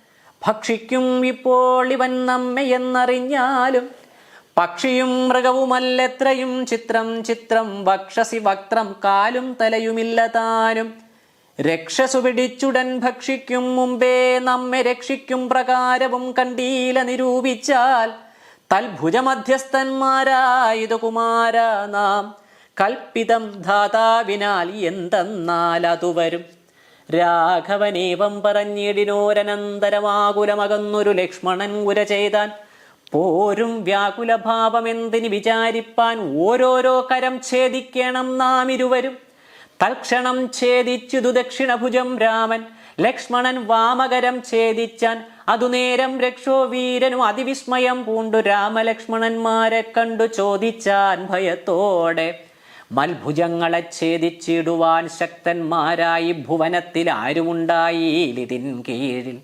ഭക്ഷിക്കും ഇപ്പോൾ ഇവൻ നമ്മയെന്നറിഞ്ഞാലും പക്ഷിയും മൃഗവുമല്ലെത്രയും ചിത്രം ചിത്രം വക്ഷസി വക്ത്രം കാലും തലയുമില്ല താനും. രക്ഷസു പിടിച്ചുടൻ ഭക്ഷിക്കും മുമ്പേ നമ്മെ രക്ഷിക്കും പ്രകാരവും കണ്ടീല നിരൂപിച്ചാൽ തൽഭുജമധ്യസ്ഥന്മാരായതു കുമാര നാം കൽപ്പിതം ധാതാവിനാൽ എന്തെന്നാൽ അതു വരും. രാഘവനേവം പറഞ്ഞിടിനോരനന്തരമാകുലമകന്നൊരു ലക്ഷ്മണൻ ഉര ചെയ്താൻ. പോരും വ്യാകുലഭാവമെന്തിന് വിചാരിപ്പാൻ ഓരോരോ കരം ഛേദിക്കണം നാം ഇരുവരും. തൽക്ഷണം ഛേദിച്ചിതു ദക്ഷിണഭുജം രാമൻ, ലക്ഷ്മണൻ വാമകരം ഛേദിച്ചാൻ. അതു നേരം രക്ഷോ വീരനും അതിവിസ്മയം പൂണ്ടു രാമലക്ഷ്മണന്മാരെ കണ്ടു ചോദിച്ചാൻ ഭയത്തോടെ. മൽഭുജങ്ങളെ ഛേദിച്ചിടുവാൻ ശക്തന്മാരായി ഭുവനത്തിൽ ആരുമുണ്ടായിലിതിൻ കീഴിൽ.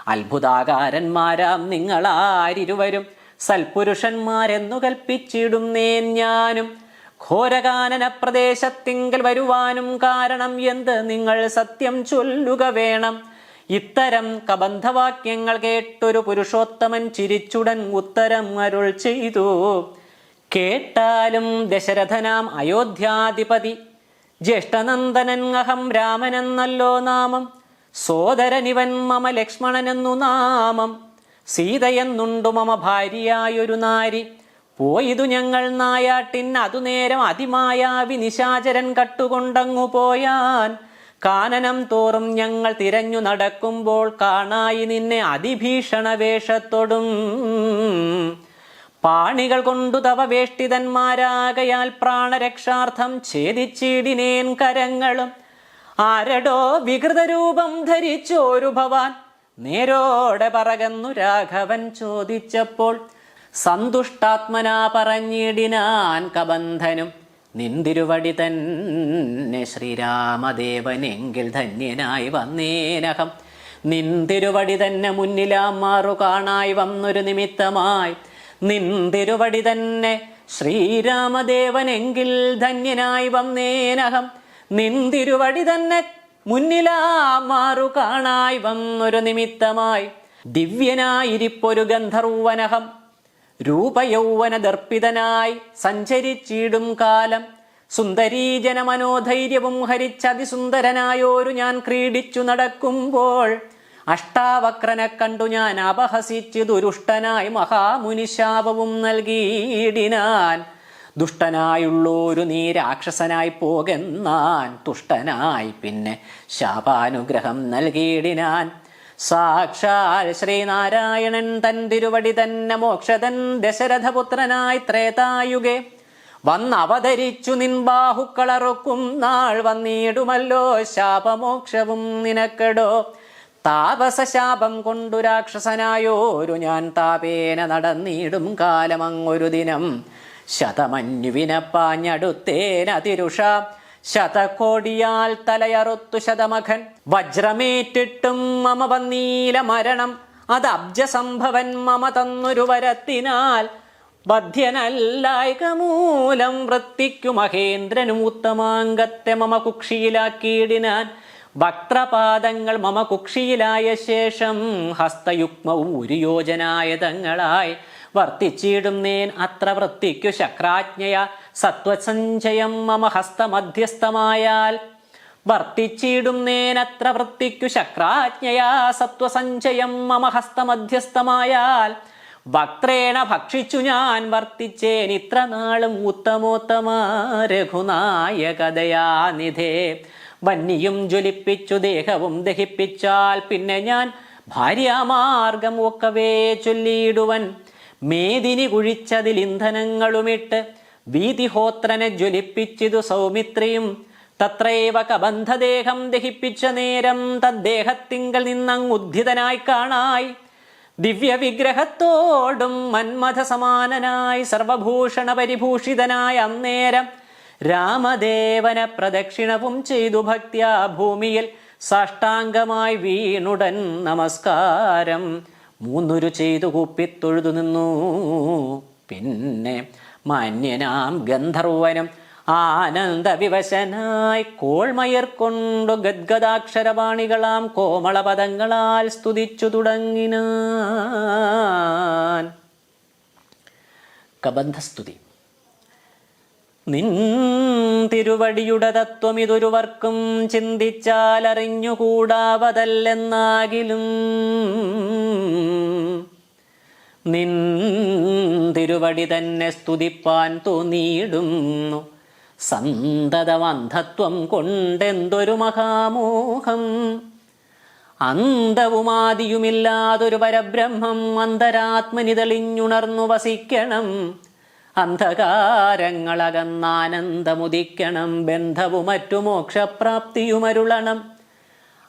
അത്ഭുതാകാരന്മാരാം നിങ്ങളാരിരുവരും സൽപുരുഷന്മാരെന്നു കൽപ്പിച്ചിടുന്നേൻ ഞാനും. ഘോരകാനന പ്രദേശത്തിങ്കൽ വരുവാനും കാരണം എന്ത് നിങ്ങൾ സത്യം ചൊല്ലുക വേണം. ഇത്തരം കബന്ധവാക്യങ്ങൾ കേട്ടൊരു പുരുഷോത്തമൻ ചിരിച്ചുടൻ ഉത്തരം അരുൾ ചെയ്തു. കേട്ടാലും ദശരഥനാം അയോധ്യാധിപതി ജ്യേഷ്ഠനന്ദനൻ അഹം രാമനെന്നല്ലോ നാമം, സോദരനിവൻ മമ ലക്ഷ്മണനെന്നു നാമം. സീതയെന്നുണ്ടു മമ ഭാര്യയായൊരു നാരി, പോയിതു ഞങ്ങൾ നായാട്ടിൻ അതു നേരം അതിമായാവി നിശാചരൻ കട്ടുകൊണ്ടങ്ങു പോയാൻ. കാനനം തോറും ഞങ്ങൾ തിരഞ്ഞു നടക്കുമ്പോൾ കാണായി നിന്നെ അതിഭീഷണ വേഷത്തോടും. പാണികൾ കൊണ്ടു തവ വേഷ്ടിതന്മാരാകയാൽ പ്രാണരക്ഷാർത്ഥം ഛേദിച്ചിടിനേൻ കരങ്ങളും. ആരടോ വികൃതരൂപം ധരിച്ചോരു ഭവാൻ, നേരോടെ പറകന്നു രാഘവൻ ചോദിച്ചപ്പോൾ. സന്തുഷ്ടാത്മനാ പറഞ്ഞിടിനാൻ കബന്ധനും, നിന്തിരുവടി തന്നെ ശ്രീരാമദേവനെങ്കിൽ ധന്യനായി വന്നേനഹം. നിന്തിരുവടി തന്നെ മുന്നിലാം മാറു കാണായി വന്നൊരു നിമിത്തമായി, നിന്തിരുവടി തന്നെ ശ്രീരാമദേവനെങ്കിൽ ധന്യനായി വന്നേനഹം. നിന്തിരുവടി തന്നെ മുന്നിലാം മാറു കാണായി വന്നൊരു നിമിത്തമായി, ദിവ്യനായിരിപ്പൊരു ഗന്ധർവനഹം. രൂപയൗവന ദർപ്പിതനായി സഞ്ചരിച്ചിടും കാലം, സുന്ദരീജന മനോധൈര്യവും ഹരിച്ചതിസുന്ദരനായോരു ഞാൻ ക്രീഡിച്ചു നടക്കുമ്പോൾ. അഷ്ടാവക്രനെ കണ്ടു ഞാൻ അപഹസിച്ചു ദുരുഷ്ടനായി മഹാമുനിശാപവും നൽകിയിടിനാൻ. ദുഷ്ടനായുള്ളൊരു നീ രാക്ഷസനായി പോകെന്നാൻ, തുഷ്ടനായി പിന്നെ ശാപാനുഗ്രഹം നൽകിയിടിനാൻ. സാക്ഷാൽ ശ്രീനാരായണൻ തൻ തിരുവടി തന്നെ മോക്ഷതൻ ദശരഥപുത്രനായി ത്രേതായുഗേ വന്നവതരിച്ചു നിൻ ബാഹുക്കളറുക്കും നാൾ വന്നിടുമല്ലോ ശാപമോക്ഷവും നിനക്കെടോ. താപസശാപം കൊണ്ടു രാക്ഷസനായോരു ഞാൻ താപേന നടന്നിടും കാലമങ്ങൊരു ദിനം. ശതമന്യുവിനപ്പാഞ്ഞടുത്തേനതിരുഷ, ശതകോടിയാൽ തലയറുത്തു ശതമഖൻ. വജ്രമേറ്റിട്ടും മമ വന്നീല മരണം, അത് അബ്ജസംഭവൻ മമ തന്നൊരു വരത്തിനാൽ. ബധ്യനല്ലായിക മൂലം വൃത്തിക്കു മഹേന്ദ്രനും ഉത്തമാംഗത്തെ മമ കുക്ഷിയിലാക്കിയിടിനാൻ. വക്ത്രപാദങ്ങൾ മമ കുക്ഷിയിലായ ശേഷം ഹസ്തയുഗ്മവും ഒരു യോജനായതങ്ങളായി വർത്തിച്ചിടും നേൻ. അത്ര വൃത്തിക്കു ശക്രാജ്ഞയ സത്വസഞ്ചയം മമ ഹസ്തമധ്യസ്ഥമായാൽ. വർത്തിച്ചിടും നേനത്ര വൃത്തിക്കു ശക്രാജ്ഞയാ സത്വസഞ്ചയം മമ ഹസ്തമധ്യസ്ഥമായാൽ. വക്ത്രേണ ഭക്ഷിച്ചു ഞാൻ വർത്തിച്ചേൻ ഇത്ര നാളും ഉത്തമോത്തമ രഘുനായകദയാനിധേ. വന്നിയും ജ്വലിപ്പിച്ചു ദേഹവും ദഹിപ്പിച്ചാൽ പിന്നെ ഞാൻ ഭാര്യാമാർഗം ഒക്കവേ ചൊല്ലിയിടുവൻ. മേദിനി കുഴിച്ചതിൽ ഇന്ധനങ്ങളുമിട്ട് വീതിഹോത്രനെ ജ്വലിപ്പിച്ചിതു സൗമിത്രിയും. തത്രൈവ കബന്ധദേഹം ദഹിപ്പിച്ച നേരം തദ്ദേഹത്തിങ്കൽ നിന്നങ്ങുദ്ധിതനായി കാണായി. ദിവ്യവിഗ്രഹത്തോടും മന്മഥ സമാനനായി സർവഭൂഷണ പരിഭൂഷിതനായ അന്നേരം രാമദേവന പ്രദക്ഷിണവും ചെയ്തു ഭക്ത്യാ ഭൂമിയിൽ സാഷ്ടാംഗമായി വീണുടൻ നമസ്കാരം മൂന്നുരു ചെയ്തു കൂപ്പിത്തൊഴുതു നിന്നു. പിന്നെ മാന്യനാം ഗന്ധർവനും ആനന്ദവിവശനായി കോൾമയർ കൊണ്ടു ഗദ്ഗദാക്ഷരവാണികളാം കോമളപദങ്ങളാൽ സ്തുതിച്ചു തുടങ്ങിനാൻ. കബന്ധസ്തുതി. നിൻ തിരുവടിയുടെ തത്വമിതൊരുവർക്കും ചിന്തിച്ചാൽ അറിഞ്ഞുകൂടാവതല്ലെന്നാകിലും നിൻ തിരുവടി തന്നെ സ്തുതിപ്പാൻ തോന്നിയിടുന്നു. സന്തതമന്ധത്വം കൊണ്ടെന്തൊരു മഹാമോഹം. അന്തവുമാദിയുമില്ലാതൊരു പരബ്രഹ്മം അന്തരാത്മനി തെളിഞ്ഞുണർന്നു വസിക്കണം. അന്ധകാരങ്ങളകന്നാനന്ദമുദിക്കണം. ബന്ധവും മറ്റു മോക്ഷപ്രാപ്തിയുമരുളണം.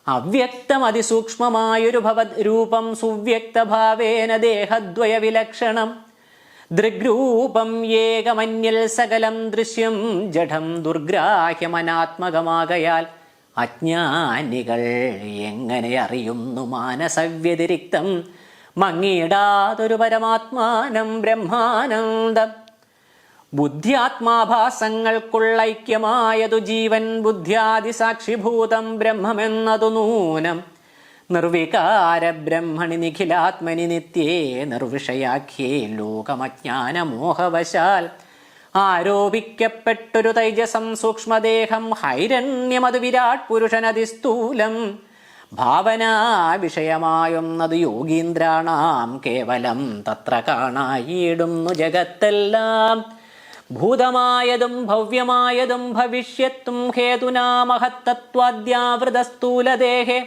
അവ്യക്തം അതിസൂക്ഷ്മമായൊരു ഭവരൂപം സുവ്യക്തഭാവേന ദേഹദ്വയ വിലക്ഷണം. ദൃഗ്രൂപം ഏകമന്യൽ സകലം ദൃശ്യം ജഡം ദുർഗ്രാഹ്യമനാത്മകമാകയാൽ അജ്ഞാനികൾ എങ്ങനെ അറിയുന്നു മാനസവ്യതിരിക്തം മങ്ങിയിടാതൊരു പരമാത്മാനം ബ്രഹ്മാനന്ദം. ബുദ്ധ്യാത്മാഭാസങ്ങൾക്കുള്ള ഐക്യമായതു ജീവൻ ബുദ്ധ്യാദിസാക്ഷിഭൂതം ബ്രഹ്മമെന്നതു നൂനം. നിർവികാര ബ്രഹ്മണി നിഖിലാത്മനി നിത്യേ നിർവിഷയാഖ്യേ ലോകമജ്ഞാനമോഹവശാൽ ആരോപിക്കപ്പെട്ടൊരു തൈജസം സൂക്ഷ്മദേഹം ഹൈരണ്യമത് വിരാട് പുരുഷനതിസ്ഥൂലം ഭാവനാ വിഷയമായൊന്നത് യോഗീന്ദ്രാണാം കേവലം തത്ര കാണായിടുന്നു ജഗത്തെല്ലാം ഭൂതമായതും ഭവ്യമായതും ഭവിഷ്യത്തും ഹേതുനാ മഹത്തത്വാദ്യാവൃതസ്ഥൂലദേഹേ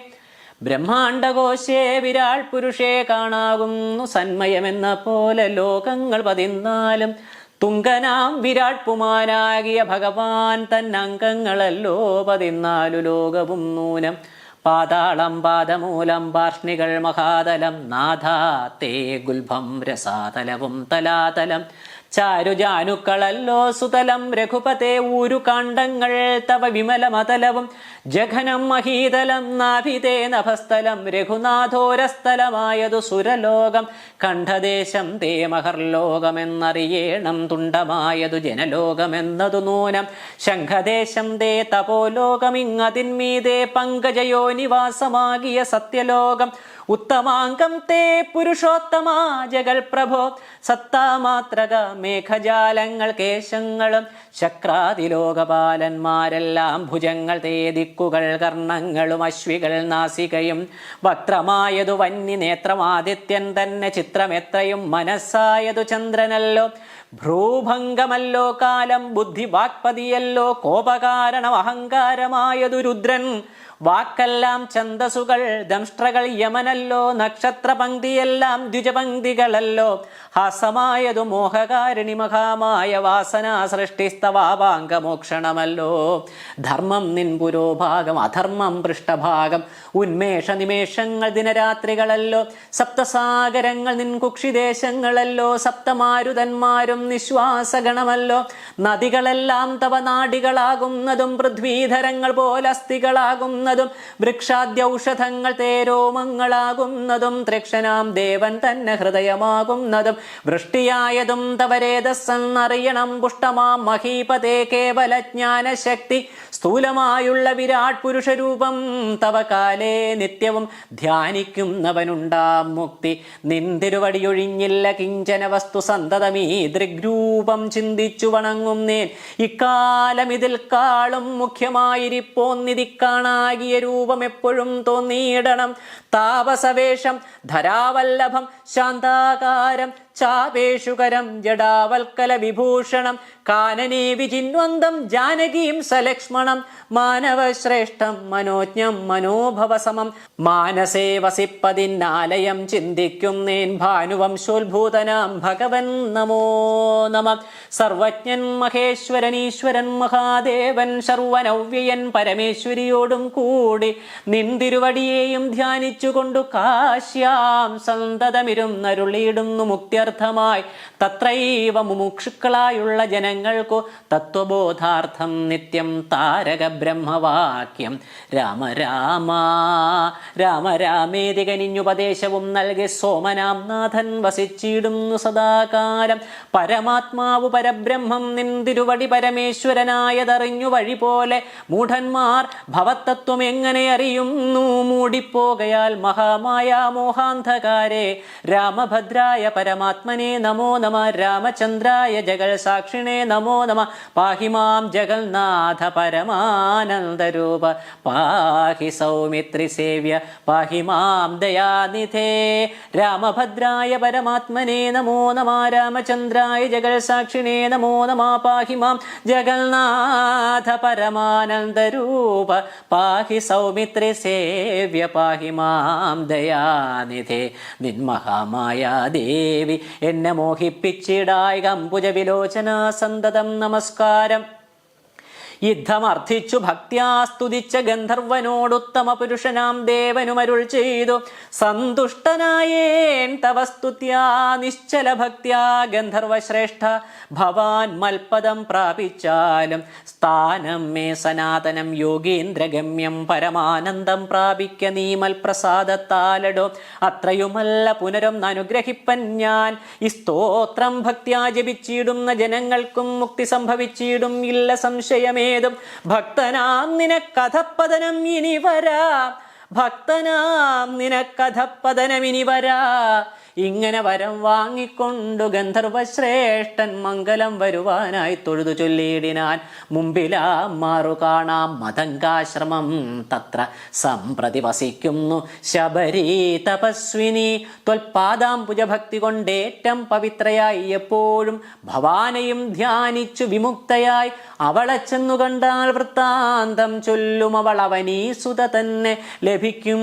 ബ്രഹ്മാണ്ടകോശേ വിരാട് പുരുഷേ കാണാകുന്നു സന്മയമെന്ന പോലെ ലോകങ്ങൾ 14 തുങ്കനാം വിരാട് പുമാനാകിയ ഭഗവാൻ തന്നംഗങ്ങളല്ലോ 14 ലോകവും നൂനം പാതാളം പാദമൂലം പാർഷ്ണികൾ മഹാതലം നാഥാ തേ ഗുൽഭം രസാതലവും തലാതലം ചാരുജാനുക്കളല്ലോ സുതലം രഘുപതേ ഊരുകാണ്ഡങ്ങൾ തവ വിമലമതലവും ജഘനം മഹീതലം നാഭിതേ നഭസ്ഥലം രഘുനാഥോരസ്ഥലമായതു സുരലോകം കണ്ഠദേശം തേ മഹർലോകമെന്നറിയേണം തുണ്ടമായതു ജനലോകമെന്നതു നൂനം ശംഖദേശം തേ തപോലോകമിങ്ങതിന്മീതേ പങ്കജയോ നിവാസമാകിയ സത്യലോകം ഉത്തമാംഗം തേ പുരുഷോത്തമാ ജഗൽ പ്രഭോ സത്താമാത്രക മേഘജാലങ്ങൾ കേശങ്ങളും ശക്രാതിലോകപാലന്മാരെല്ലാം ഭുജങ്ങൾ തേ ദിക്കുകൾ കർണങ്ങളും അശ്വികൾ നാസികയും വക്രമായതു വന്നി നേത്രമാദിത്യൻ തന്നെ ചിത്രമെത്രയും മനസ്സായതു ചന്ദ്രനല്ലോ ഭ്രൂഭംഗമല്ലോ കാലം ബുദ്ധി വാക്പതിയല്ലോ കോപകാരണം അഹങ്കാരമായതു രുദ്രൻ വാക്കെല്ലാം ഛന്ദസുകൾ ദംഷ്ട്രകൾ യമനല്ലോ നക്ഷത്രപംക്തിയെല്ലാം ദ്വിജപംക്തികളല്ലോ ഹാസമായതു മോഹകാരിണി മഹാമായ വാസനാ സൃഷ്ടിസ്തവാപാംഗമോക്ഷണമല്ലോ ധർമ്മം നിൻ പുരോഭാഗം അധർമ്മം പൃഷ്ഠഭാഗം ഉന്മേഷ നിമേഷങ്ങൾ ദിനരാത്രികളല്ലോ സപ്തസാഗരങ്ങൾ നിൻ കുക്ഷിദേശങ്ങളല്ലോ സപ്തമാരുതന്മാരും നിശ്വാസഗണമല്ലോ നദികളെല്ലാം തവ നാടികളാകുന്നതും പൃഥ്വീധരങ്ങൾ പോലസ്ഥികളാകുന്നതും വൃക്ഷാദ്യൗഷധങ്ങൾ തേരോമങ്ങളാകുന്നതും ത്രക്ഷനാം ദേവൻ തന്നെ ഹൃദയമാകുന്നതും വൃഷ്ടിയായതും തവരേതസ്സെന്നറിയണം പുഷ്ടമാം മഹീപതേ കേവല ജ്ഞാനശക്തി സ്ഥൂലമായുള്ള വിരാട് പുരുഷരൂപം തവ കാലേ നിത്യവും ധ്യാനിക്കുന്നവനുണ്ടാം മുക്തി നിന്തിരുവടിയൊഴിഞ്ഞില്ല കിഞ്ചന വസ്തു സന്തതമീ ദൃഗ്രൂപം ചിന്തിച്ചു വണങ്ങുന്നേൻ ഇക്കാലം ഇതിൽ കാളും മുഖ്യമായിരിപ്പോന്നിതി കാണാകിയ രൂപം എപ്പോഴും തോന്നിയിടണം താപസവേഷം ധരാവല്ലഭം ശാന്താകാരം ചാപേഷുകരം ജഡാവൽക്കല വിഭൂഷണം കാനനേ വിജിന്വന്തം ജാനകീം സലക്ഷ്മണം മാനവശ്രേഷ്ഠം മനോജ്ഞം മനോഭവസമം മാനസേ വസിപ്പതിന്നാലയം ചിന്തിക്കുന്നേൻ ഭാനുവംശോത്ഭൂതനാം ഭഗവൻ നമോ നമ സർവജ്ഞൻ മഹേശ്വരൻ ഈശ്വരൻ മഹാദേവൻ ശർവനവ്യയൻ പരമേശ്വരിയോടും കൂടി നിന്തിരുവടിയെയും ധ്യാനിച്ചുകൊണ്ടു കാശ്യാം സന്തതമിരുന്നരുളിയിടുന്നു മുക്ത്യർത്ഥമായി തത്രൈവ മുമുക്ഷുക്കളായുള്ള ജനങ്ങൾക്കു തത്വബോധാർത്ഥം നിത്യം താരക ബ്രഹ്മവാക്യം രാമ രാമ രാമ രാമേതി കനിഞ്ഞുപദേശവും നൽകി സോമനാം നാഥൻ വസിച്ചിടുന്നു സദാകാലം പരമാത്മാവു പരബ്രഹ്മം നിന്തിരുവടി പരമേശ്വരനായതറിഞ്ഞു വഴി പോലെ മൂഢന്മാർ ഭവത്തത്വം എങ്ങനെ അറിയുന്നു മൂടിപ്പോകയാൽ മഹാമായ മോഹാന്ധകാരേ രാമഭദ്രായ പരമാത്മനെ നമോ നമ രാമചന്ദ്രായ ജഗൽ സാക്ഷിണേ നമോ നമ പാഹി മാം ജഗൽനാഥ പരമാനന്ദരൂപ പാഹി സൗമിത്രി സേവ്യ പാഹി മാം ദയാനിധേ രാമഭദ്രായ പരമാത്മനെ നമോ നമ രാമചന്ദ്രായ ജഗൽ സാക്ഷിണേ നമോ നമ പാഹി മാം ജഗൽനാഥ പരമാനന്ദരൂപ പാഹി സൗമിത്രി സേവ്യ പാഹി മാം ദയാനിധേ നിന്മഹാമായ ദേവി എന്നെ മോഹിപ്പിച്ചിടായി കമ്പുജ വിലോചന സന്തതം നമസ്കാരം യുദ്ധമർത്ഥിച്ചു ഭക്ത്യാ സ്തുതിച്ച ഗന്ധർവനോടുത്തമ പുരുഷനാം ദേവനുമരുൾ ചെയ്തു സന്തുഷ്ടനായേൻ തവ സ്തുത്യാ നിശ്ചല ഭക്ത്യാ ഗന്ധർവശ്രേഷ്ഠ ഭവാൻ മൽപദം പ്രാപിച്ചാലും സ്ഥാനം മേ സനാതനം യോഗീന്ദ്രഗമ്യം പരമാനന്ദം പ്രാപിക്ക നീ മൽപ്രസാദത്താലടോ അത്രയുമല്ല പുനരും അനുഗ്രഹിപ്പൻ ഞാൻ ഈ സ്തോത്രം ഭക്ത്യാ ജപിച്ചിടുന്ന ജനങ്ങൾക്കും മുക്തി സംഭവിച്ചിടും ഇല്ല സംശയമേ ഭക്തനാം നിനക്കഥപ്പതനം ഇനി വരാ ഭക്തനാം നിനക്കഥപ്പതനം ഇനി വരാ ഇങ്ങനെ വരം വാങ്ങിക്കൊണ്ടു ഗന്ധർവശ്രേഷ്ഠൻ മംഗലം വരുവാനായി തൊഴുതു ചൊല്ലിയിടിനാൻ. മുമ്പിലാ മാറു കാണാം മതങ്കാശ്രമം, തത്ര സംപ്രതി വസിക്കുന്നു ശബരീ തപസ്വിനി. ത്വൽപാദാംബുജ ഭക്തി കൊണ്ടേറ്റം പവിത്രയായി എപ്പോഴും ഭവാനെയും ധ്യാനിച്ചു വിമുക്തയായി അവളെ ചെന്നു കണ്ടാൽ വൃത്താന്തം ചൊല്ലും അവൾ അവനീസുത തന്നെ ലഭിക്കും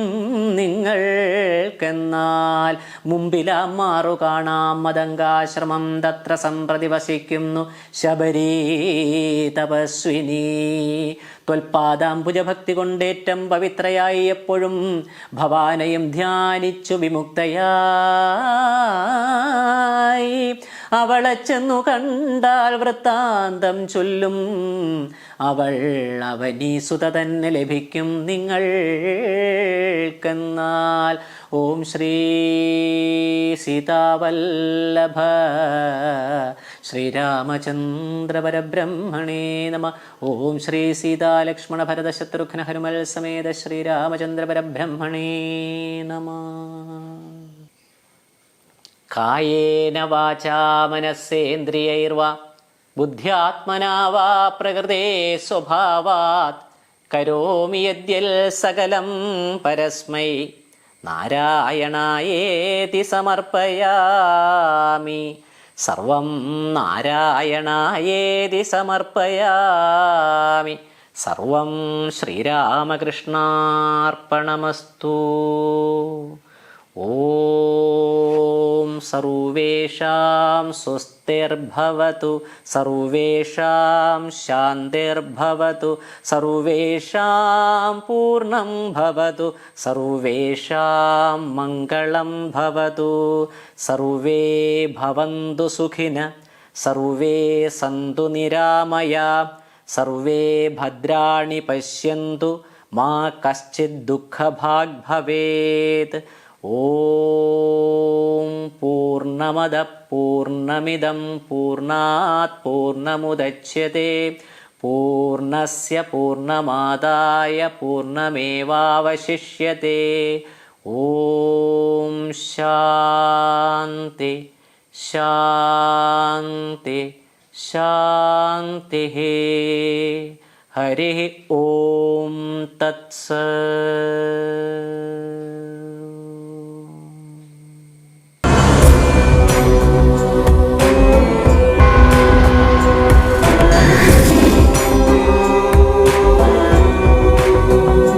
നിങ്ങൾക്കെന്നാൽ. മുമ്പിലാ മാറു കാണാം മതങ്കാശ്രമം, തത്ര സംപ്രതി വസിക്കുന്നു ശബരീ തപസ്വിനി. ത്വൽപാദാംബുജ ഭക്തി കൊണ്ടേറ്റം പവിത്രയായി എപ്പോഴും ഭവാനെയും ധ്യാനിച്ചു വിമുക്തയായി അവളെ ചെന്നു കണ്ടാൽ വൃത്താന്തം ചൊല്ലും അവൾ അവനീസുത തന്നെ ലഭിക്കും നിങ്ങൾക്കെന്നാൽ. ഓം ശ്രീ സീതാവല്ലഭ ശ്രീരാമചന്ദ്ര പരബ്രഹ്മണേ നമ. ഓം ശ്രീ സീതാലക്ഷ്മണ ഭരത ശത്രുഘ്ന ഹനുമൽ സമേത ശ്രീരാമചന്ദ്ര പരബ്രഹ്മണേ നമ. കായേന വാചാ മനസ്സേന്ദ്രിയൈർവാ ബുദ്ധ്യാത്മനാ വാ പ്രകൃതേ സ്വഭാവാത് കരോമി യദ്യൽ സകലം പരസ്മൈ നാരായണായേതി സമർപ്പയാമി. സർവം നാരായണായേതി സമർപ്പയാമി. സർവം ശ്രീരാമകൃഷ്ണാർപ്പണമസ്തു. ഓം സർവേഷാം സ്വസ്തിർഭവതു, സർവേഷാം ശാന്തിർഭവതു, സർവേഷാം പൂർണ്ണം ഭവതു, സർവേഷാം മംഗളം ഭവതു. സർവേ ഭവന്തു സുഖിന, സർവേ സന്തു നിരാമയാ, സർവേ ഭദ്രാണി പശ്യന്തു മാ കശ്ചിത് ദുഃഖഭാഗ് ഭവേത്. ഓം പൂർണ്ണമദ പൂർണ്ണമിദം പൂർണ്ണാത് പൂർണ്ണമുദച്യത്തെ പൂർണ്ണസ്യ പൂർണ്ണമാദായ പൂർണ്ണമേവാവശിഷ്യത്തെ. ഓം ശാന്തി ശാന്തി ശാന്തി. ഹരി ഓം തത്സത്.